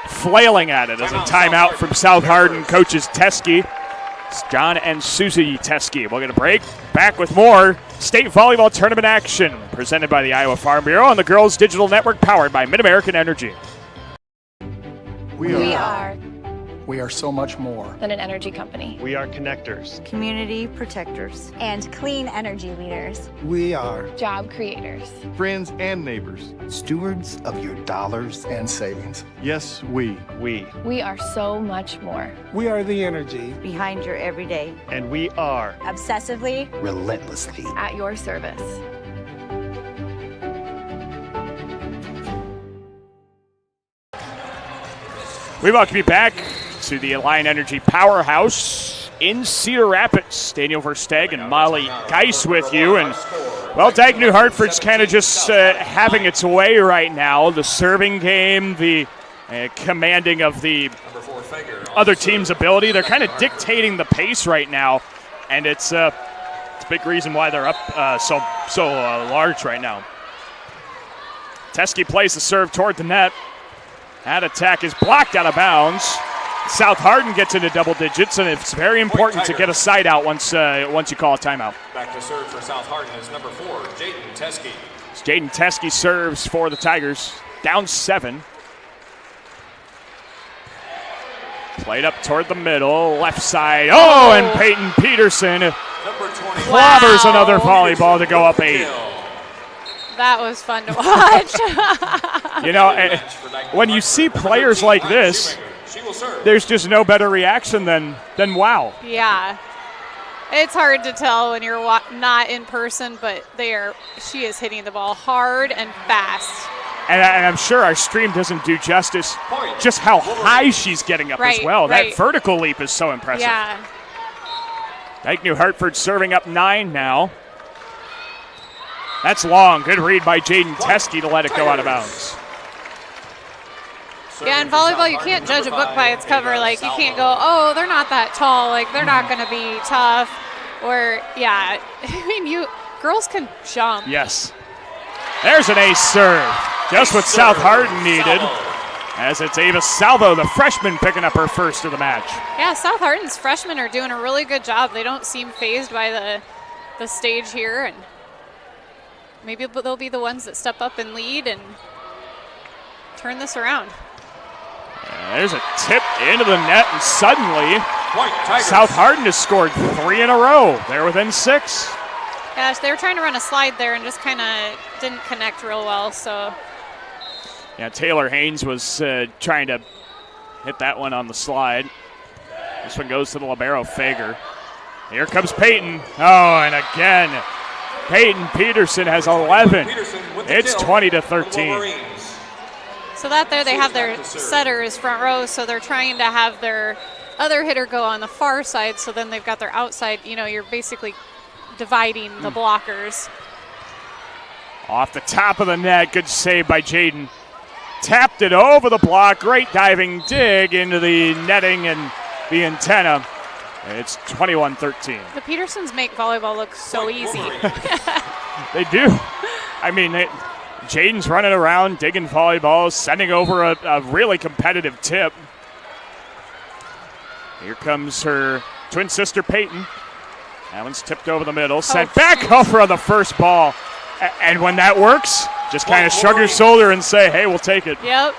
flailing at it. As a timeout from South Hardin coaches Teskey. It's John and Susie Teskey. We'll get a break. Back with more state volleyball tournament action presented by the Iowa Farm Bureau on the Girls Digital Network, powered by Mid-American Energy. We are so much more than an energy company. We are connectors. Community protectors. And clean energy leaders. We are Job creators. Friends and neighbors. Stewards of your dollars and savings. Yes, we. We are so much more. We are the energy Behind your everyday. And we are Obsessively. relentlessly At your service. We welcome you back to the Alliant Energy Powerhouse in Cedar Rapids. Daniel Versteg and Molly Geis with you. And, well, Dike-New Hartford's kind of just having its way right now. The serving game, the commanding of the other team's ability. They're kind of dictating the pace right now. And it's a big reason why they're up so large right now. Teskey plays the serve toward the net. That attack is blocked out of bounds. South Hardin gets into double digits, and it's very important to get a side out once you call a timeout. Back to serve for South Hardin is number 4, Jaden Teskey. Jaden Teskey serves for the Tigers, down 7. Played up toward the middle, left side. Oh, and Peyton Peterson clobbers another volleyball to go up 8. That was fun to watch. You know, when you see players like this, there's just no better reaction than wow. Yeah. It's hard to tell when you're not in person, but she is hitting the ball hard and fast. And I'm sure our stream doesn't do justice just how high she's getting up as well. Right. That vertical leap is so impressive. Yeah. Dike-New Hartford serving up 9 now. That's long. Good read by Jaden Teskey to let it go out of bounds. Yeah, in volleyball, you can't judge a book by its cover. Like, you can't go, oh, they're not that tall. Like, they're not going to be tough. Or, yeah, I mean, girls can jump. Yes. There's an ace serve. Just what South Hardin needed. As it's Ava Salvo, the freshman, picking up her first of the match. Yeah, South Hardin's freshmen are doing a really good job. They don't seem fazed by the stage here. And maybe they'll be the ones that step up and lead and turn this around. There's a tip into the net, and suddenly South Hardin has scored 3 in a row. They're within 6. Gosh, they were trying to run a slide there and just kind of didn't connect real well. So yeah, Taylor Haynes was trying to hit that one on the slide. This one goes to the libero Fager. Here comes Peyton. Oh, and again, Peyton Peterson has 11. It's 20-13. So that there they have their setter is front row, so they're trying to have their other hitter go on the far side, so then they've got their outside, you know, you're basically dividing the blockers. Off the top of the net, good save by Jaden. Tapped it over the block, great diving dig into the netting and the antenna. It's 21-13. The Petersons make volleyball look so easy. They do. I mean, Jaden's running around, digging volleyballs, sending over a really competitive tip. Here comes her twin sister, Peyton. That one's tipped over the middle, sent back over on the first ball. And when that works, just kind of shrug your shoulder and say, hey, we'll take it. Yep.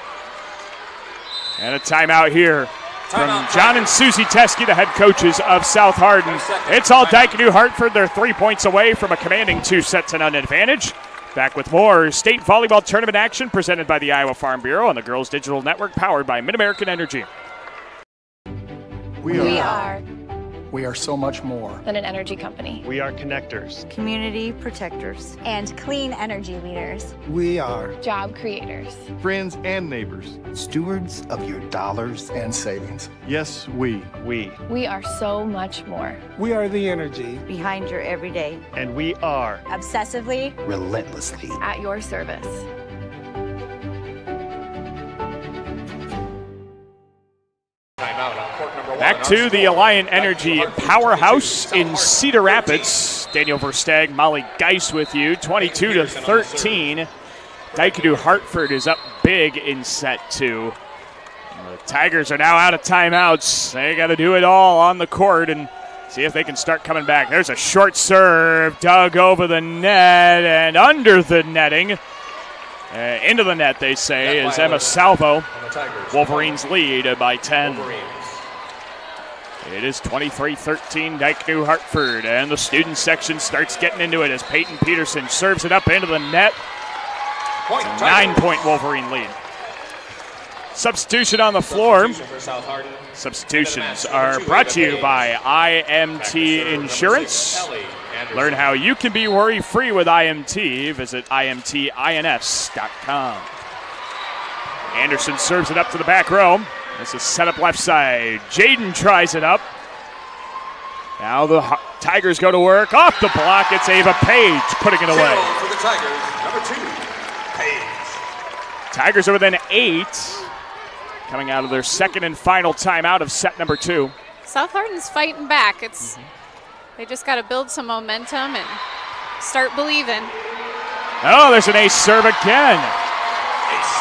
And a timeout here from John and Susie Teskey, the head coaches of South Hardin. It's all Dike-New Hartford. They're 3 points away from a commanding 2-0 advantage. Back with more state volleyball tournament action presented by the Iowa Farm Bureau and the Girls Digital Network powered by Mid-American Energy. We are so much more than an energy company. We are connectors, community protectors, and clean energy leaders. We are job creators, friends and neighbors, stewards of your dollars and savings. Yes, we. We are so much more. We are the energy behind your everyday. And we are obsessively, relentlessly at your service. Back to the Alliant Energy Powerhouse in Cedar Rapids. Daniel Versteg, Molly Geis with you, 22-13. Dike-New Hartford is up big in set 2. The Tigers are now out of timeouts. They got to do it all on the court and see if they can start coming back. There's a short serve, dug over the net and under the netting. Into the net, they say, is Emma Salvo. Wolverines lead by 10. It is 23-13, Dike-New Hartford, and the student section starts getting into it as Peyton Peterson serves it up into the net. It's a 9-point Wolverine lead. Substitution on the floor. Substitutions are brought to you by IMT Insurance. Learn how you can be worry-free with IMT. Visit IMTINS.com. Anderson serves it up to the back row. This is set up left side. Jaden tries it up. Now the Tigers go to work. Off the block, it's Ava Page putting it away. For the Tigers, number 2, Page. Tigers are within 8. Coming out of their second and final timeout of set number 2. South Hardin's fighting back. They just got to build some momentum and start believing. Oh, there's an ace serve again.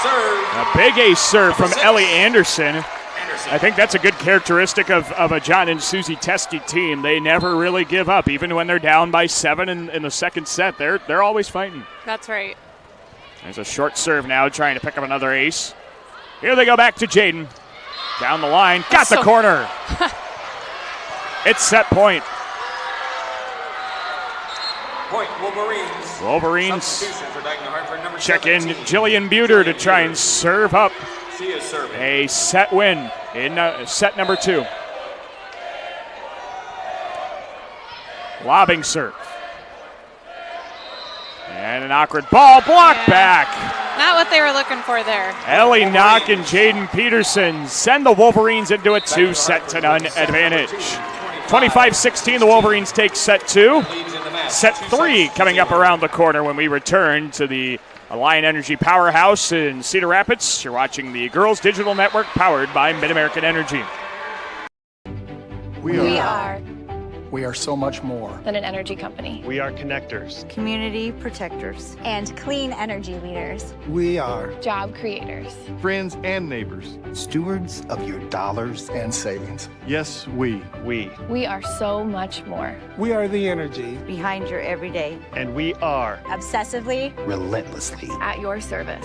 Serve. A big ace serve from Ellie Anderson. I think that's a good characteristic of a John and Susie Teskey team. They never really give up, even when they're down by 7 in the second set. They're always fighting. That's right. There's a short serve now, trying to pick up another ace. Here they go back to Jaden. Down the line, got the corner. It's set point. Point Wolverines. Check in Jillian Buter to try and serve up a set win in set number 2. Lobbing serve. And an awkward ball blocked back. Not what they were looking for there. Ellie Knock and Jaden Peterson send the Wolverines into a 2-0 advantage. 25-16, the Wolverines take set 2. Set 3 coming up around the corner when we return to the Alliant Energy Powerhouse in Cedar Rapids. You're watching the Girls Digital Network powered by Mid-American Energy. We are so much more than an energy company. We are connectors, community protectors, and clean energy leaders. We are job creators, friends and neighbors, stewards of your dollars and savings. Yes, we. We are so much more. We are the energy behind your everyday. And we are obsessively, relentlessly at your service.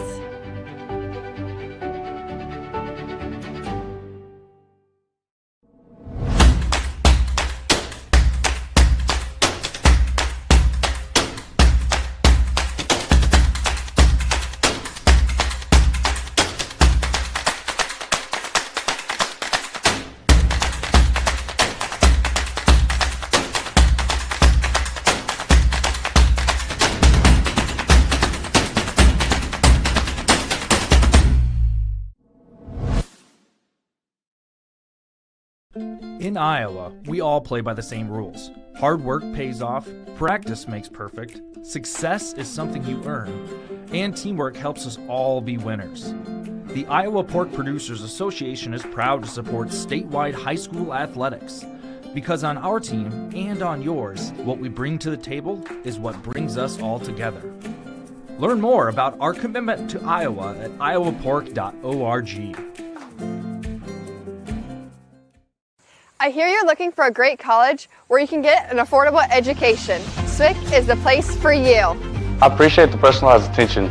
Iowa, we all play by the same rules. Hard work pays off, practice makes perfect, success is something you earn, and teamwork helps us all be winners. The Iowa Pork Producers Association is proud to support statewide high school athletics. Because on our team and on yours, what we bring to the table is what brings us all together. Learn more about our commitment to Iowa at iowapork.org. I hear you're looking for a great college where you can get an affordable education. SWIC is the place for you. I appreciate the personalized attention.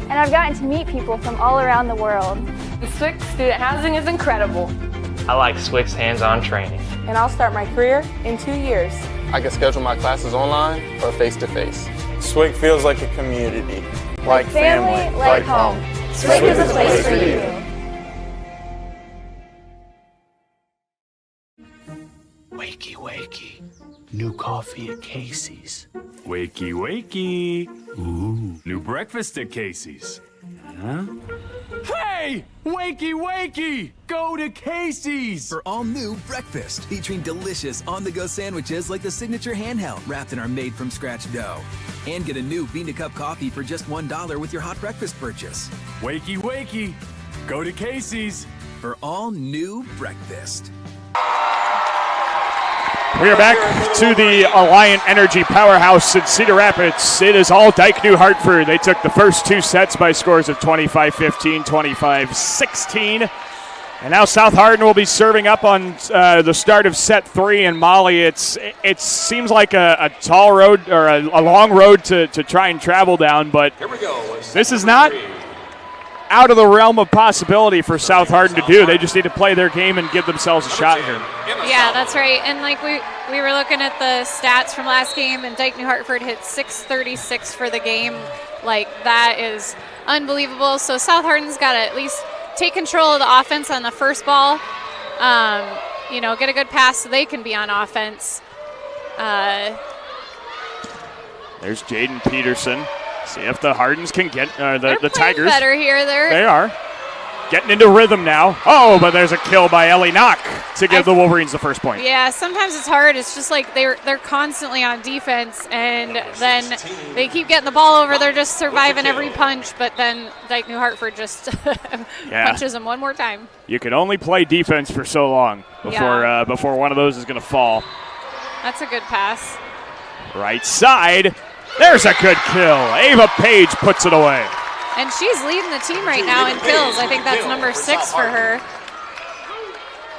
And I've gotten to meet people from all around the world. SWIC student housing is incredible. I like SWIC's hands-on training. And I'll start my career in 2 years. I can schedule my classes online or face-to-face. SWIC feels like a community, like family, like home. SWIC is a place for you. Wakey, wakey. New coffee at Casey's. Wakey, wakey. Ooh, new breakfast at Casey's. Huh? Hey! Wakey, wakey! Go to Casey's! For all new breakfast, featuring delicious on-the-go sandwiches like the signature handheld wrapped in our made-from-scratch dough. And get a new bean-to-cup coffee for just $1 with your hot breakfast purchase. Wakey, wakey! Go to Casey's! For all new breakfast. We are back to the Alliant Energy Powerhouse in Cedar Rapids. It is all Dike-New Hartford. They took the first 2 sets by scores of 25-15, 25-16. And now South Hardin will be serving up on the start of set 3. And Molly, it seems like a tall road or a long road to try and travel down, but this is not out of the realm of possibility for South Hardin to do. They just need to play their game and give themselves a shot here. Yeah, that's right. And like we were looking at the stats from last game, and Dike-New Hartford hit 636 for the game. Like, that is unbelievable. So South Hardin's got to at least take control of the offense on the first ball. Get a good pass so they can be on offense. There's Jaden Peterson. See if the Hardins can get the Tigers. Better here. They are getting into rhythm now. Oh, but there's a kill by Ellie Knock to give the Wolverines the first point. Yeah, sometimes it's hard. It's just like they're constantly on defense, and then they keep getting the ball over. They're just surviving every punch, but then Dike-New Hartford just punches them one more time. You can only play defense for so long before one of those is going to fall. That's a good pass. Right side. There's a good kill. Ava Page puts it away. And she's leading the team right now in kills. I think that's number 6 for her.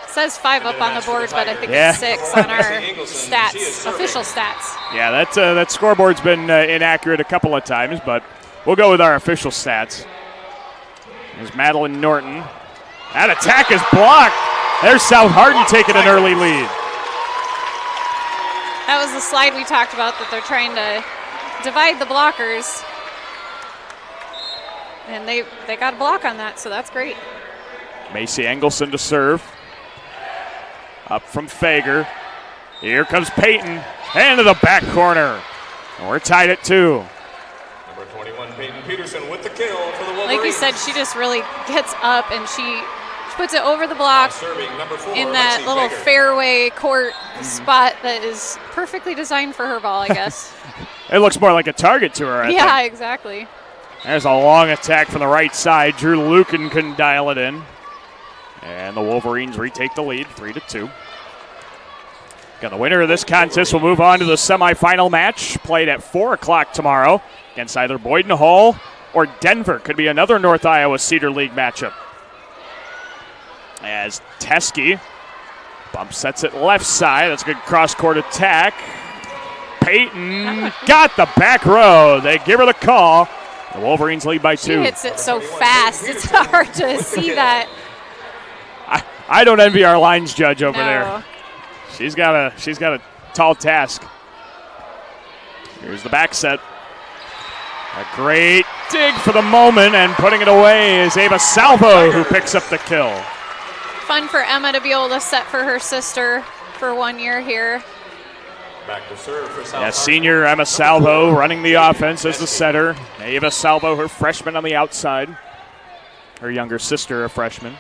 It says 5 up on the board, but I think it's 6 on our stats, official stats. Yeah, that scoreboard's been inaccurate a couple of times, but we'll go with our official stats. There's Madeline Norton. That attack is blocked. There's South Hardin taking an early lead. That was the slide we talked about, that they're trying to divide the blockers. And they got a block on that, so that's great. Macy Engelson to serve. Up from Fager. Here comes Peyton. Into the back corner. And we're tied at 2. Number 21, Peyton Peterson with the kill for the Wolverines. Like you said, she just really gets up and she puts it over the block in that little fairway court spot that is perfectly designed for her ball, I guess. It looks more like a target to her, I think. Yeah, exactly. There's a long attack from the right side. Drew Lucan couldn't dial it in. And the Wolverines retake the lead, 3-2. Got the winner of this contest will move on to the semifinal match, played at 4 o'clock tomorrow against either Boyden Hull or Denver. Could be another North Iowa Cedar League matchup. As Teskey bump sets it left side. That's a good cross-court attack. Peyton got the back row. They give her the call. The Wolverines lead by 2. She hits it so fast. It's hard to see that. I don't envy our lines judge over there. She's got a tall task. Here's the back set. A great dig for the moment, and putting it away is Ava Salvo, who picks up the kill. Fun for Emma to be able to set for her sister for 1 year here. Back to serve for South Senior Emma Salvo running the offense as the setter. Ava Salvo, her freshman on the outside. Her younger sister, a freshman.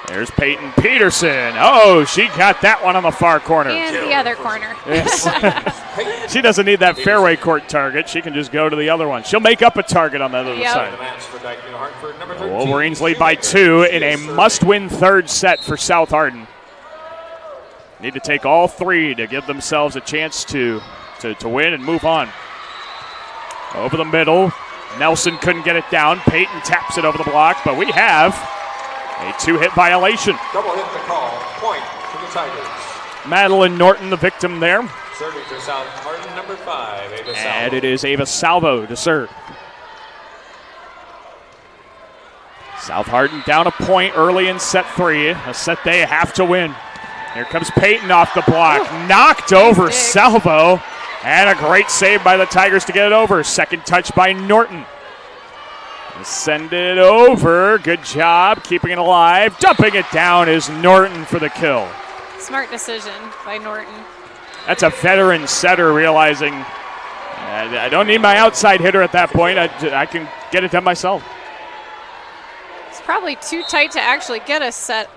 There's Peyton Peterson. Oh, she got that one on the far corner. And the other corner. Yes. She doesn't need that fairway court target. She can just go to the other one. She'll make up a target on the other side. The Wolverines lead by 2 in a must-win third set for South Hardin. Need to take all 3 to give themselves a chance to win and move on. Over the middle. Nelson couldn't get it down. Peyton taps it over the block, but we have a 2-hit violation. Double hit the call. Point to the Tigers. Madeline Norton, the victim there. Serving for South Hardin, number 5, Ava Salvo. And it is Ava Salvo to serve. South Hardin down a point early in set 3. A set they have to win. Here comes Peyton off the block. Knocked over Salvo. And a great save by the Tigers to get it over. Second touch by Norton. Send it over. Good job keeping it alive. Dumping it down is Norton for the kill. Smart decision by Norton. That's a veteran setter realizing I don't need my outside hitter at that point. I can get it done myself. It's probably too tight to actually get a set.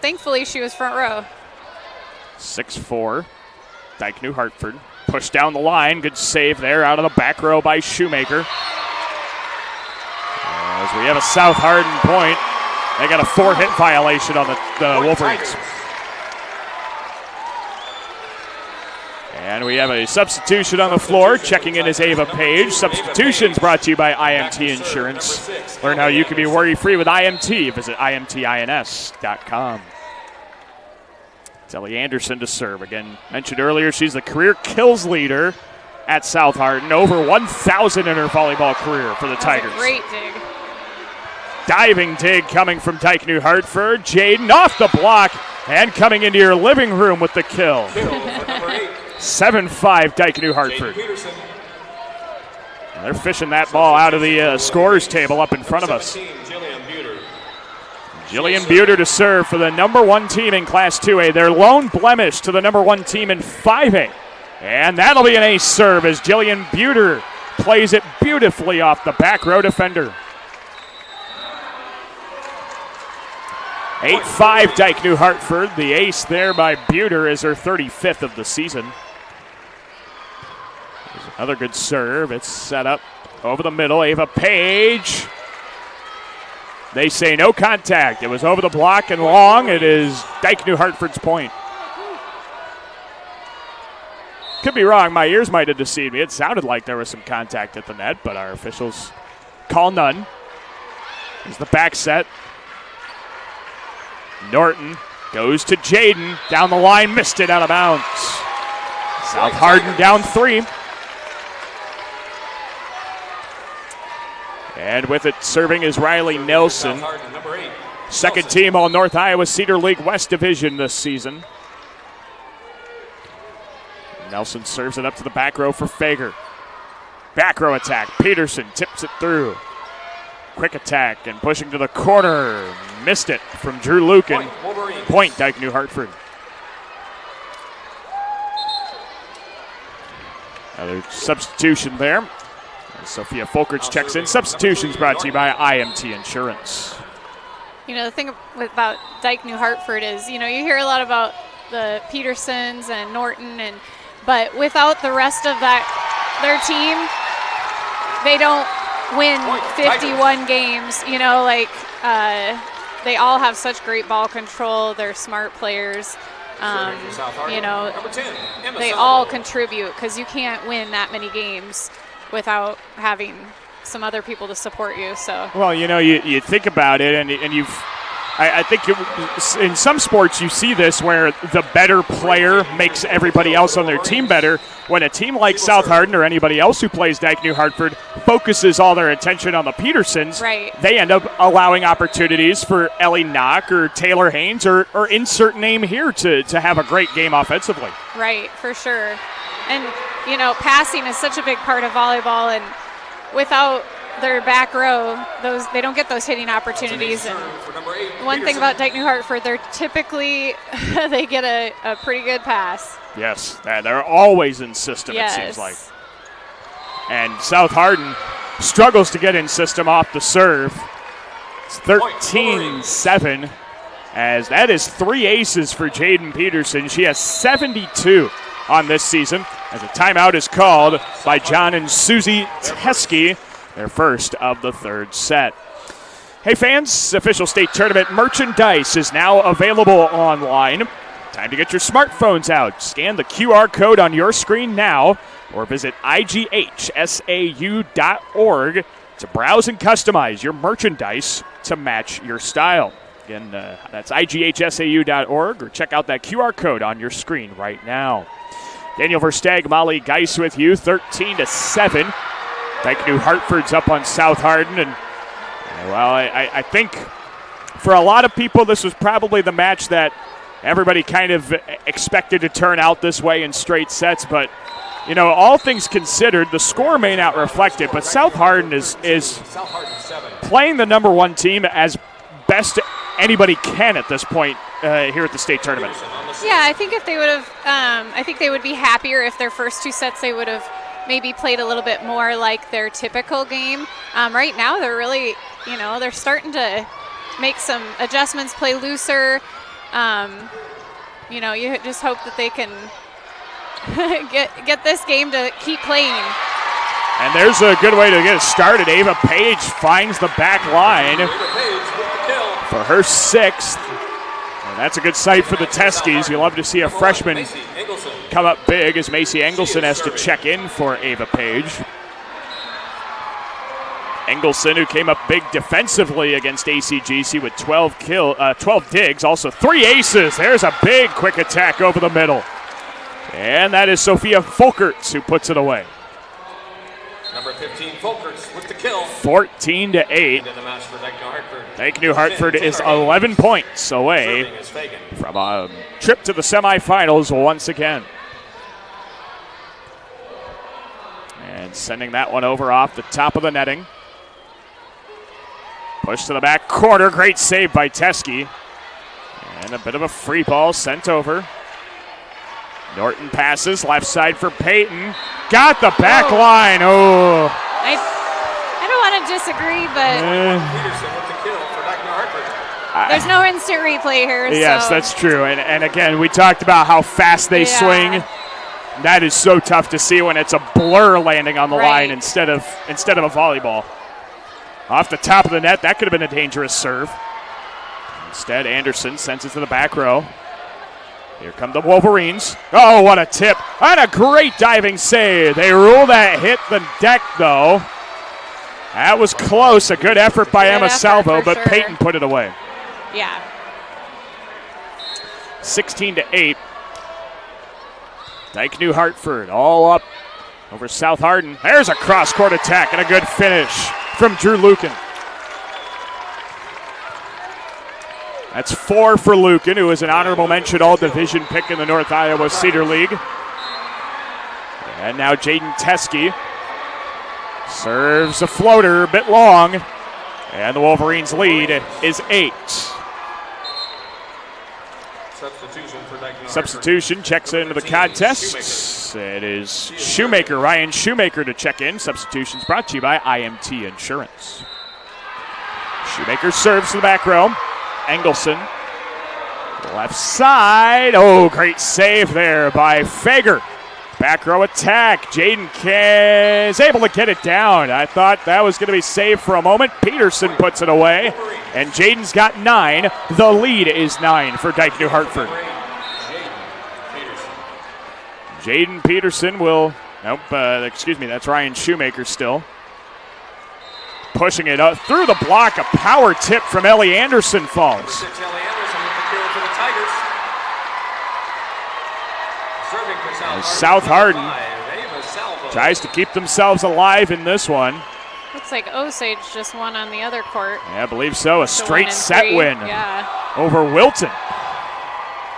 Thankfully, she was front row. 6-4. Dike-New Hartford. Push down the line. Good save there out of the back row by Shoemaker. As we have a South Hardin point, they got a 4-hit violation on the Wolverines. And we have a substitution on the floor. Checking in is Ava Page. Substitutions brought to you by IMT Insurance. Learn how you can be worry-free with IMT. Visit imtins.com. Ellie Anderson to serve. Again, mentioned earlier, she's the career kills leader at South Hardin. Over 1,000 in her volleyball career for the Tigers. Great dig. Diving dig coming from Dike-New Hartford. Jaden off the block and coming into your living room with the kill. 7-5 Dike-New Hartford. They're fishing that ball out of the scorers table up in front of us. Jillian Buter to serve for the number 1 team in Class 2A. Their lone blemish to the number 1 team in 5A. And that'll be an ace serve as Jillian Buter plays it beautifully off the back row defender. 8-5 Dike-New Hartford. The ace there by Buter is her 35th of the season. There's another good serve. It's set up over the middle. Ava Page. They say no contact. It was over the block and long. It is Dike-New Hartford's point. Could be wrong. My ears might have deceived me. It sounded like there was some contact at the net, but our officials call none. Here's the back set. Norton goes to Jaden. Down the line, missed it out of bounds. South Hardin down 3. And with it serving is Riley Nelson. Second team All North Iowa Cedar League West Division this season. Nelson serves it up to the back row for Fager. Back row attack. Peterson tips it through. Quick attack and pushing to the corner. Missed it from Drew Lucan. Point Dike-New Hartford. Another substitution there. Sophia Folkerts checks in. Substitutions brought to you by IMT Insurance. You know, the thing about Dike-New Hartford is, you hear a lot about the Petersons and Norton, but without the rest of their team, they don't win 51 games. They all have such great ball control. They're smart players. They all contribute because you can't win that many games without having some other people to support you. So well, you think about it, and I think in some sports you see this where the better player makes everybody else on their team better. When a team like South Hardin or anybody else who plays Dike-New Hartford focuses all their attention on the Petersons, right, they end up allowing opportunities for Ellie Knock or Taylor Haynes or insert name here to have a great game offensively. Right, for sure. And, passing is such a big part of volleyball, and without their back row, they don't get those hitting opportunities. And one thing about Dike-New Hartford, they're typically they get a pretty good pass. Yes, they're always in system, yes. It seems like. And South Hardin struggles to get in system off the serve. It's 13-7. as that is 3 aces for Jaden Peterson. She has 72 on this season, as a timeout is called by John and Susie Teskey, their first of the third set. Hey fans, official state tournament merchandise is now available online. Time to get your smartphones out. Scan the QR code on your screen now or visit IGHSAU.org to browse and customize your merchandise to match your style. Again, that's IGHSAU.org or check out that QR code on your screen right now. Daniel Versteg, Molly Geis with you, 13-7. Dike-New Hartford's up on South Hardin, and well, I think for a lot of people this was probably the match that everybody kind of expected to turn out this way in straight sets, but you know, all things considered, the score may not reflect it, but South Hardin is playing the number one team as best anybody can at this point here at the state tournament. Yeah, I think if they would have, I think they would be happier if their first 2 sets they would have maybe played a little bit more like their typical game. Right now they're really, you know, they're starting to make some adjustments, play looser. You know, you just hope that they can get this game to keep playing. And there's a good way to get it started. Ava Page finds the back line for her 6th. And that's a good sight for the Teskies. You love to see a freshman come up big as Macy Engelson has to check in for Ava Page. Engelson, who came up big defensively against ACGC with 12 digs, also 3 aces. There's a big quick attack over the middle. And that is Sophia Folkerts who puts it away. Number 15, Folkerts with the kill. 14-8. Dike-New Hartford is 11 points away from a trip to the semifinals once again. And sending that one over off the top of the netting. Push to the back corner. Great save by Teskey. And a bit of a free ball sent over. Norton passes left side for Peyton. Got the back line. Oh. I don't want to disagree, but there's no instant replay here. Yes, so. That's true. And again, we talked about how fast they swing. That is so tough to see when it's a blur landing on the line instead of a volleyball. Off the top of the net, that could have been a dangerous serve. Instead, Anderson sends it to the back row. Here come the Wolverines. Oh, what a tip. And a great diving save. They rule that hit the deck, though. That was close. A good effort by Emma Salvo, but sure. Peyton put it away. Yeah. 16-8. Dike-New Hartford all up over South Hardin. There's a cross-court attack and a good finish from Drew Lucan. That's 4 for Lucan, who is an honorable mention all-division pick in the North Iowa Cedar League. And now Jaden Teskey serves a floater, a bit long, and the Wolverines' lead is 8. Substitution checks into the contest. It is Shoemaker, Ryan Shoemaker to check in. Substitutions brought to you by IMT Insurance. Shoemaker serves to the back row. Engelson, left side. Oh, great save there by Fager. Back row attack. Jaden is able to get it down. I thought that was going to be saved for a moment. Peterson puts it away, and Jaden's got 9. The lead is 9 for Dike-New Hartford. Jaden Peterson will, that's Ryan Shoemaker still. Pushing it up through the block, a power tip from Ellie Anderson falls. South Hardin tries to keep themselves alive in this one. Looks like Osage just won on the other court. Yeah, I believe so. A straight set win over Wilton.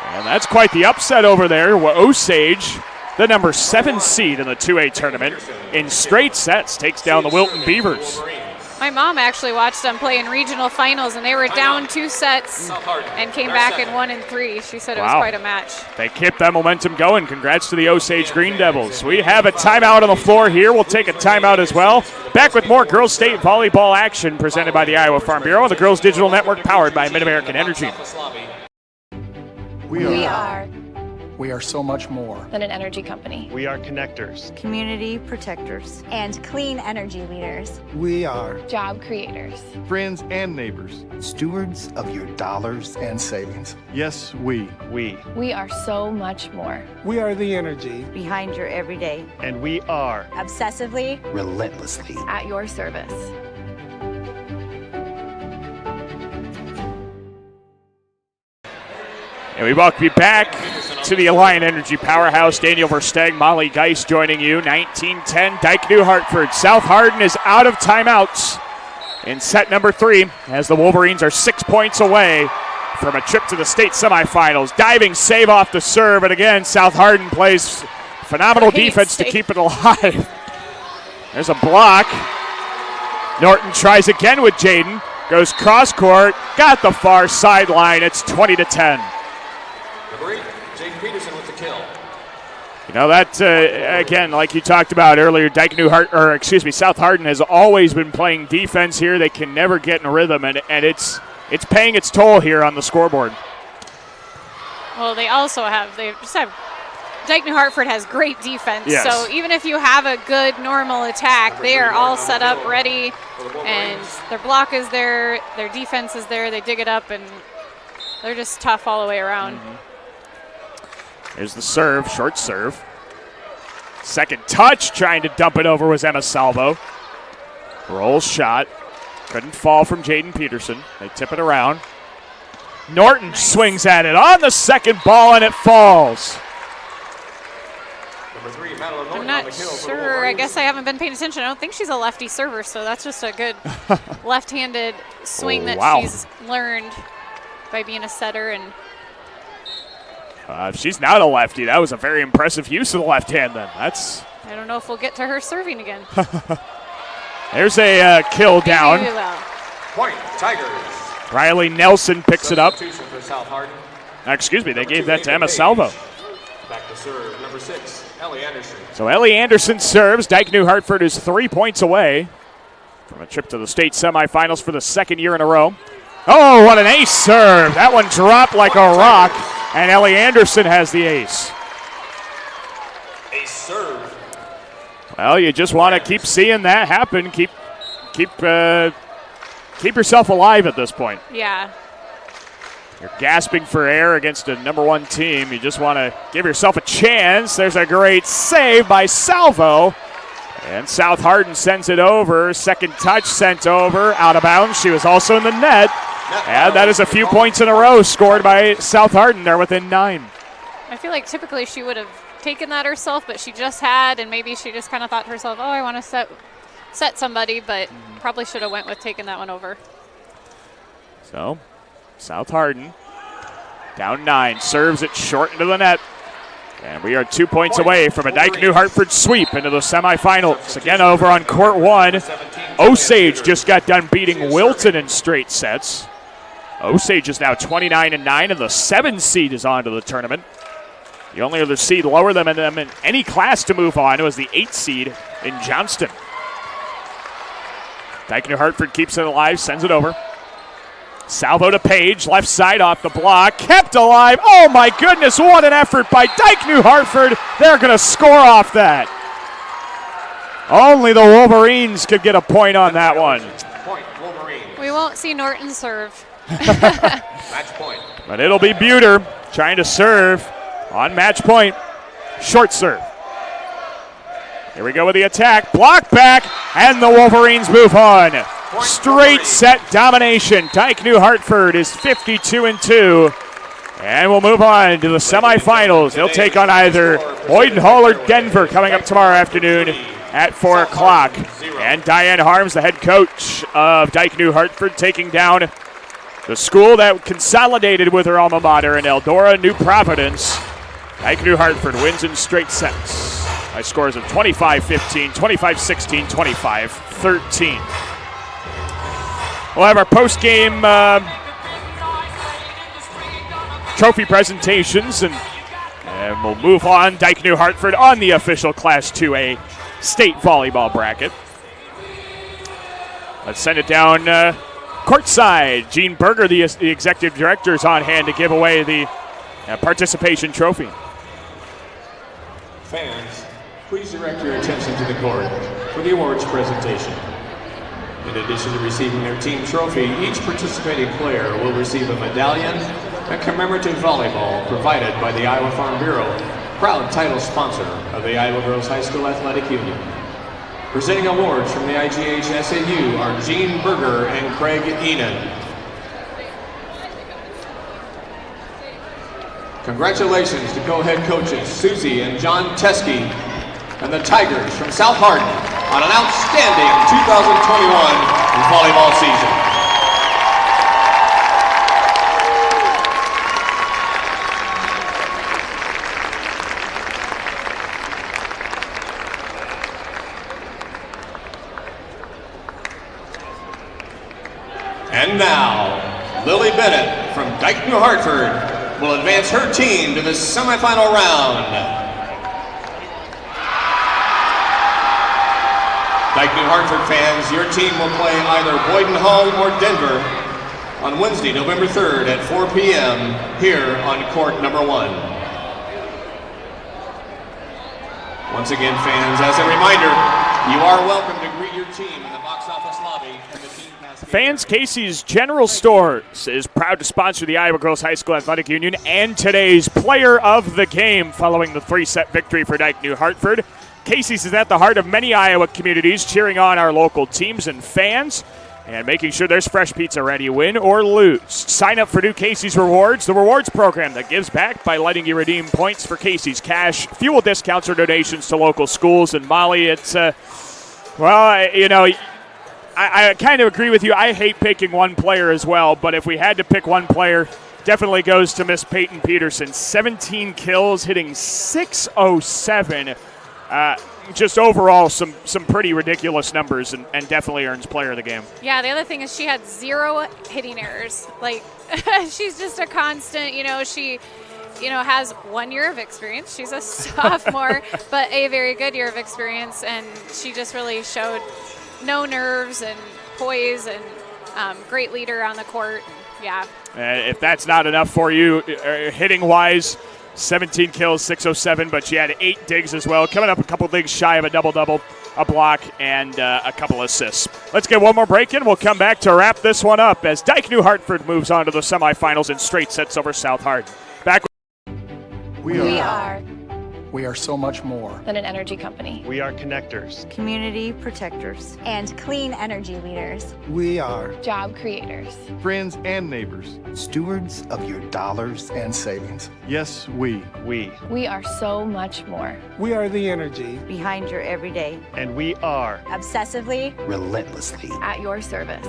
And that's quite the upset over there. Osage, the number 7 seed in the 2A tournament, in straight sets takes down the Wilton Beavers. My mom actually watched them play in regional finals, and they were down 2 sets and came back in 1 and 3. She said it was quite a match. They kept that momentum going. Congrats to the Osage Green Devils. We have a timeout on the floor here. We'll take a timeout as well. Back with more girls state volleyball action presented by the Iowa Farm Bureau and the Girls Digital Network powered by Mid-American Energy. We are so much more than an energy company. We are connectors. Community protectors. And clean energy leaders. We are Job creators. Friends and neighbors. Stewards of your dollars and savings. Yes, we. We are so much more. We are the energy Behind your everyday. And we are Obsessively. relentlessly. At your service. And we welcome you back to the Alliant Energy Powerhouse. Daniel Versteg, Molly Geist joining you. 19-10, Dike-New Hartford. South Hardin is out of timeouts in set number 3 as the Wolverines are 6 points away from a trip to the state semifinals. Diving save off the serve, and again, South Hardin plays phenomenal defense to keep it alive. There's a block. Norton tries again with Jaden. Goes cross court, got the far sideline. It's 20-10. Jake Peterson with the kill. You know, that, again, like you talked about earlier, South Hardin has always been playing defense here. They can never get in rhythm, and it's paying its toll here on the scoreboard. Well, they just have Dike-New Hartford has great defense. Yes. So even if you have a good normal attack, they are all set up, ready, and their block is there, their defense is there, they dig it up, and they're just tough all the way around. Here's the serve, short serve. Second touch, trying to dump it over was Emma Salvo. Roll shot, couldn't fall from Jaden Peterson. They tip it around. Norton swings at it on the second ball, and it falls. I'm not sure. I guess I haven't been paying attention. I don't think she's a lefty server, so that's just a good left-handed swing that she's learned by being a setter. And if she's not a lefty, that was a very impressive use of the left hand then. I don't know if we'll get to her serving again. There's a kill down. Point, Tigers. Riley Nelson picks it up. Substitution for South Hardin. Excuse me, they gave that to Emma Salvo. Back to serve, number 6, Ellie Anderson. So Ellie Anderson serves. Dike-New Hartford is 3 points away from a trip to the state semifinals for the second year in a row. Oh, what an ace serve. That one dropped like a rock, and Ellie Anderson has the ace. Ace serve. Well, you just want to keep seeing that happen. Keep yourself alive at this point. Yeah. You're gasping for air against a number 1 team. You just want to give yourself a chance. There's a great save by Salvo. And South Hardin sends it over. Second touch sent over. Out of bounds. She was also in the net. And that is a few points in a row scored by South Hardin. They're within 9. I feel like typically she would have taken that herself, but she just had, and maybe she just kind of thought to herself, oh, I want to set somebody, but probably should have went with taking that one over. So South Hardin down 9, serves it short into the net. And we are 2 points away from a Dike-New Hartford sweep into the semifinals. Again, over on court 1, Osage just got done beating Wilton in straight sets. Osage is now 29-9, and the 7 seed is on to the tournament. The only other seed lower than them in any class to move on was the 8 seed in Johnston. Dike-New Hartford keeps it alive, sends it over. Salvo to Page, left side off the block, kept alive. Oh my goodness, what an effort by Dike-New Hartford. They're going to score off that. Only the Wolverines could get a point on that one. Point, Wolverines. We won't see Norton serve. Match point. But it'll be Buter trying to serve on match point. Short serve. Here we go with the attack. Block back, and the Wolverines move on. Straight set domination. Dike-New Hartford is 52-2. And we'll move on to the semifinals. They'll take on either Boyden Hall or Denver coming up tomorrow afternoon at 4 o'clock. And Diane Harms, the head coach of Dike-New Hartford, taking down the school that consolidated with her alma mater in Eldora, New Providence. Dike-New Hartford wins in straight sets by scores of 25-15, 25-16, 25-13. We'll have our post-game trophy presentations, and we'll move on. Dike-New Hartford on the official Class 2A state volleyball bracket. Let's send it down courtside. Gene Berger, the executive director, is on hand to give away the participation trophy. Fans, please direct your attention to the court for the awards presentation. In addition to receiving their team trophy, each participating player will receive a medallion and commemorative volleyball provided by the Iowa Farm Bureau, proud title sponsor of the Iowa Girls High School Athletic Union. Presenting awards from the IGHSAU are Gene Berger and Craig Enan. Congratulations to co-head coaches Susie and John Teskey and the Tigers from South Hardin on an outstanding 2021 volleyball season. And now, Lily Bennett from Dike-New Hartford will advance her team to the semifinal round. Dike-New Hartford fans, your team will play either Boyden Hall or Denver on Wednesday, November 3rd at 4 p.m. here on court number 1. Once again, fans, as a reminder, you are welcome to greet your team in the box office lobby. Fans, Casey's General Stores is proud to sponsor the Iowa Girls High School Athletic Union and today's player of the game following the 3-set victory for Dike-New Hartford. Casey's is at the heart of many Iowa communities, cheering on our local teams and fans and making sure there's fresh pizza ready, win or lose. Sign up for new Casey's Rewards, the rewards program that gives back by letting you redeem points for Casey's cash, fuel discounts or donations to local schools. And Molly, it's, I kind of agree with you. I hate picking one player as well, but if we had to pick one player, definitely goes to Miss Peyton Peterson. 17 kills, hitting .607. Just overall, some pretty ridiculous numbers, and definitely earns player of the game. Yeah, the other thing is she had 0 hitting errors. Like, she's just a constant, she has 1 year of experience. She's a sophomore, but a very good year of experience, and she just really showed no nerves and poise and great leader on the court. Yeah. If that's not enough for you, hitting-wise, 17 kills, .607, but she had 8 digs as well, coming up a couple digs shy of a double-double, a block, and a couple assists. Let's get one more break in. We'll come back to wrap this one up as Dike-New Hartford moves on to the semifinals in straight sets over South Hardin. Back. We are so much more than an energy company. We are connectors, community protectors, and clean energy leaders. We are job creators, friends and neighbors, stewards of your dollars and savings. Yes, we are so much more. We are the energy behind your everyday, and we are obsessively, relentlessly at your service.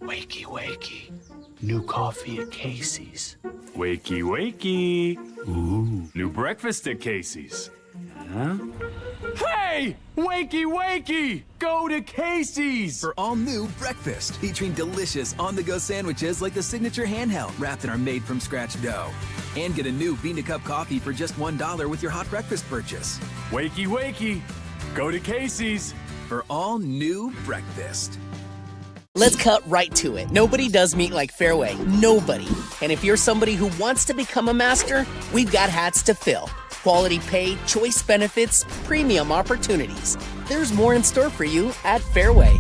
Wakey, wakey. New coffee at Casey's. Wakey, wakey. Ooh, new breakfast at Casey's. Huh? Hey! Wakey, wakey! Go to Casey's! For all new breakfast, featuring delicious on-the-go sandwiches like the signature handheld wrapped in our made-from-scratch dough. And get a new bean-to-cup coffee for just $1 with your hot breakfast purchase. Wakey, wakey! Go to Casey's! For all new breakfast. Let's cut right to it. Nobody does meet like Fairway. Nobody. And if you're somebody who wants to become a master, we've got hats to fill. Quality pay, choice benefits, premium opportunities. There's more in store for you at Fairway.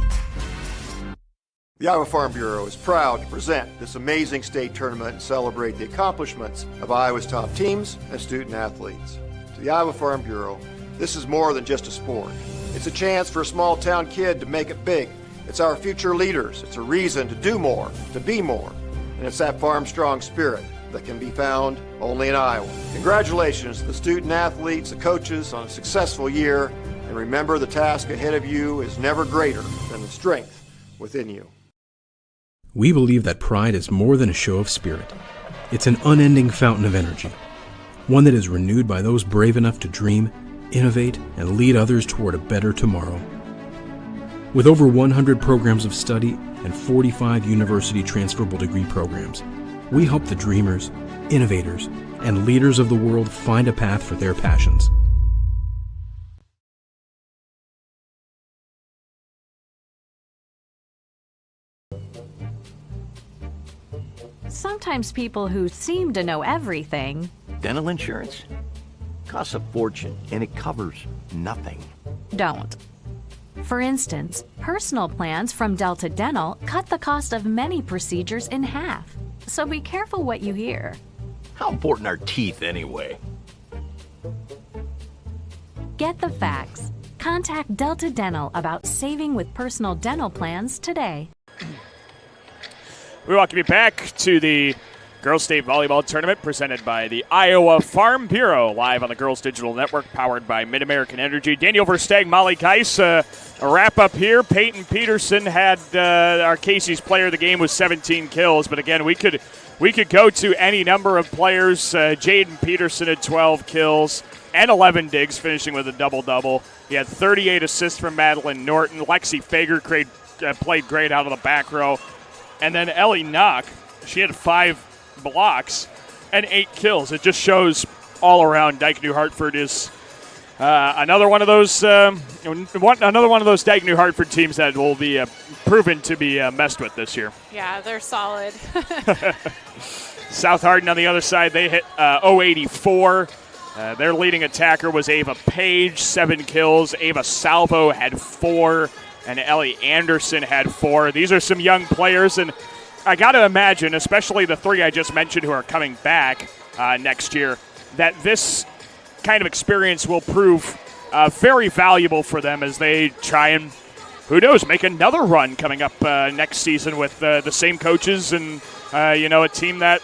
The Iowa Farm Bureau is proud to present this amazing state tournament and celebrate the accomplishments of Iowa's top teams and student athletes. To the Iowa Farm Bureau, this is more than just a sport. It's a chance for a small town kid to make it big. It's our future leaders. It's a reason to do more, to be more. And it's that farm strong spirit that can be found only in Iowa. Congratulations to the student athletes, the coaches on a successful year. And remember, the task ahead of you is never greater than the strength within you. We believe that pride is more than a show of spirit. It's an unending fountain of energy, one that is renewed by those brave enough to dream innovate, and lead others toward a better tomorrow. With over 100 programs of study and 45 university transferable degree programs, we help the dreamers, innovators, and leaders of the world find a path for their passions. Sometimes people who seem to know everything. Dental insurance costs a fortune and it covers nothing. Don't. For instance, personal plans from Delta Dental cut the cost of many procedures in half. So be careful what you hear. How important are teeth anyway? Get the facts. Contact Delta Dental about saving with personal dental plans today. We welcome you back to the Girls State Volleyball Tournament presented by the Iowa Farm Bureau, live on the Girls Digital Network, powered by Mid-American Energy. Daniel Versteg, Molly Geis, a wrap-up here. Peyton Peterson had our Casey's player of the game with 17 kills, but again, we could go to any number of players. Jaden Peterson had 12 kills and 11 digs, finishing with a double-double. He had 38 assists from Madeline Norton. Lexi Fager played great out of the back row. And then Ellie Knock, she had 5 blocks and 8 kills. It just shows all around Dike-New Hartford is another one of those Dike-New Hartford teams that will be proven to be messed with this year. Yeah, they're solid. South Hardin on the other side, they hit 084. Their leading attacker was Ava Page, 7 kills. Ava Salvo had 4. And Ellie Anderson had 4. These are some young players, and I got to imagine, especially the 3 I just mentioned who are coming back next year, that this kind of experience will prove very valuable for them as they try and, who knows, make another run coming up next season with the same coaches and, a team that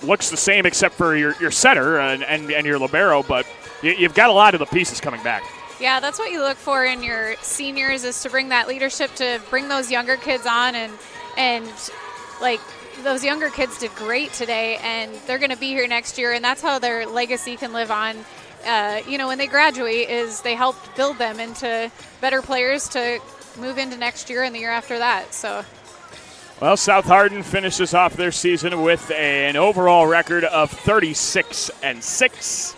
looks the same except for your setter and your libero, but you've got a lot of the pieces coming back. Yeah, that's what you look for in your seniors, is to bring that leadership, to bring those younger kids on, and like those younger kids did great today, and they're going to be here next year, and that's how their legacy can live on. When they graduate, is they helped build them into better players to move into next year and the year after that. So. Well, South Hardin finishes off their season with an overall record of 36-6.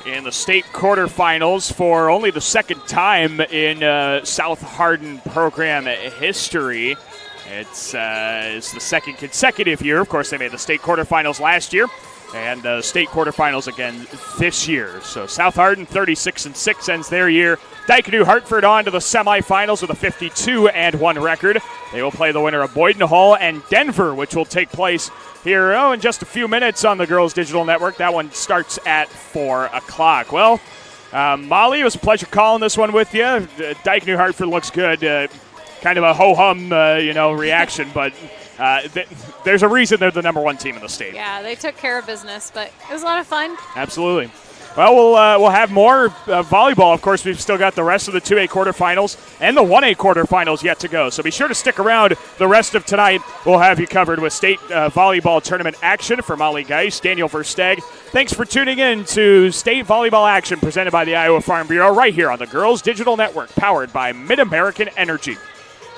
In the state quarterfinals for only the second time in South Hardin program history. It's the second consecutive year. Of course, they made the state quarterfinals last year and state quarterfinals again this year. So South Hardin 36-6 ends their year. Dike-New Hartford on to the semifinals with a 52-1 record. They will play the winner of Boyden Hall and Denver, which will take place here in just a few minutes on the Girls Digital Network. That one starts at 4 o'clock. Well, Molly, it was a pleasure calling this one with you. Dike-New Hartford looks good. Kind of a ho-hum, reaction, but there's a reason they're the number 1 team in the state. Yeah, they took care of business, but it was a lot of fun. Absolutely. Well, we'll have more volleyball. Of course, we've still got the rest of the 2A quarterfinals and the 1A quarterfinals yet to go. So be sure to stick around the rest of tonight. We'll have you covered with state volleyball tournament action. For Molly Geis, Daniel Versteg, thanks for tuning in to state volleyball action presented by the Iowa Farm Bureau right here on the Girls Digital Network, powered by Mid-American Energy.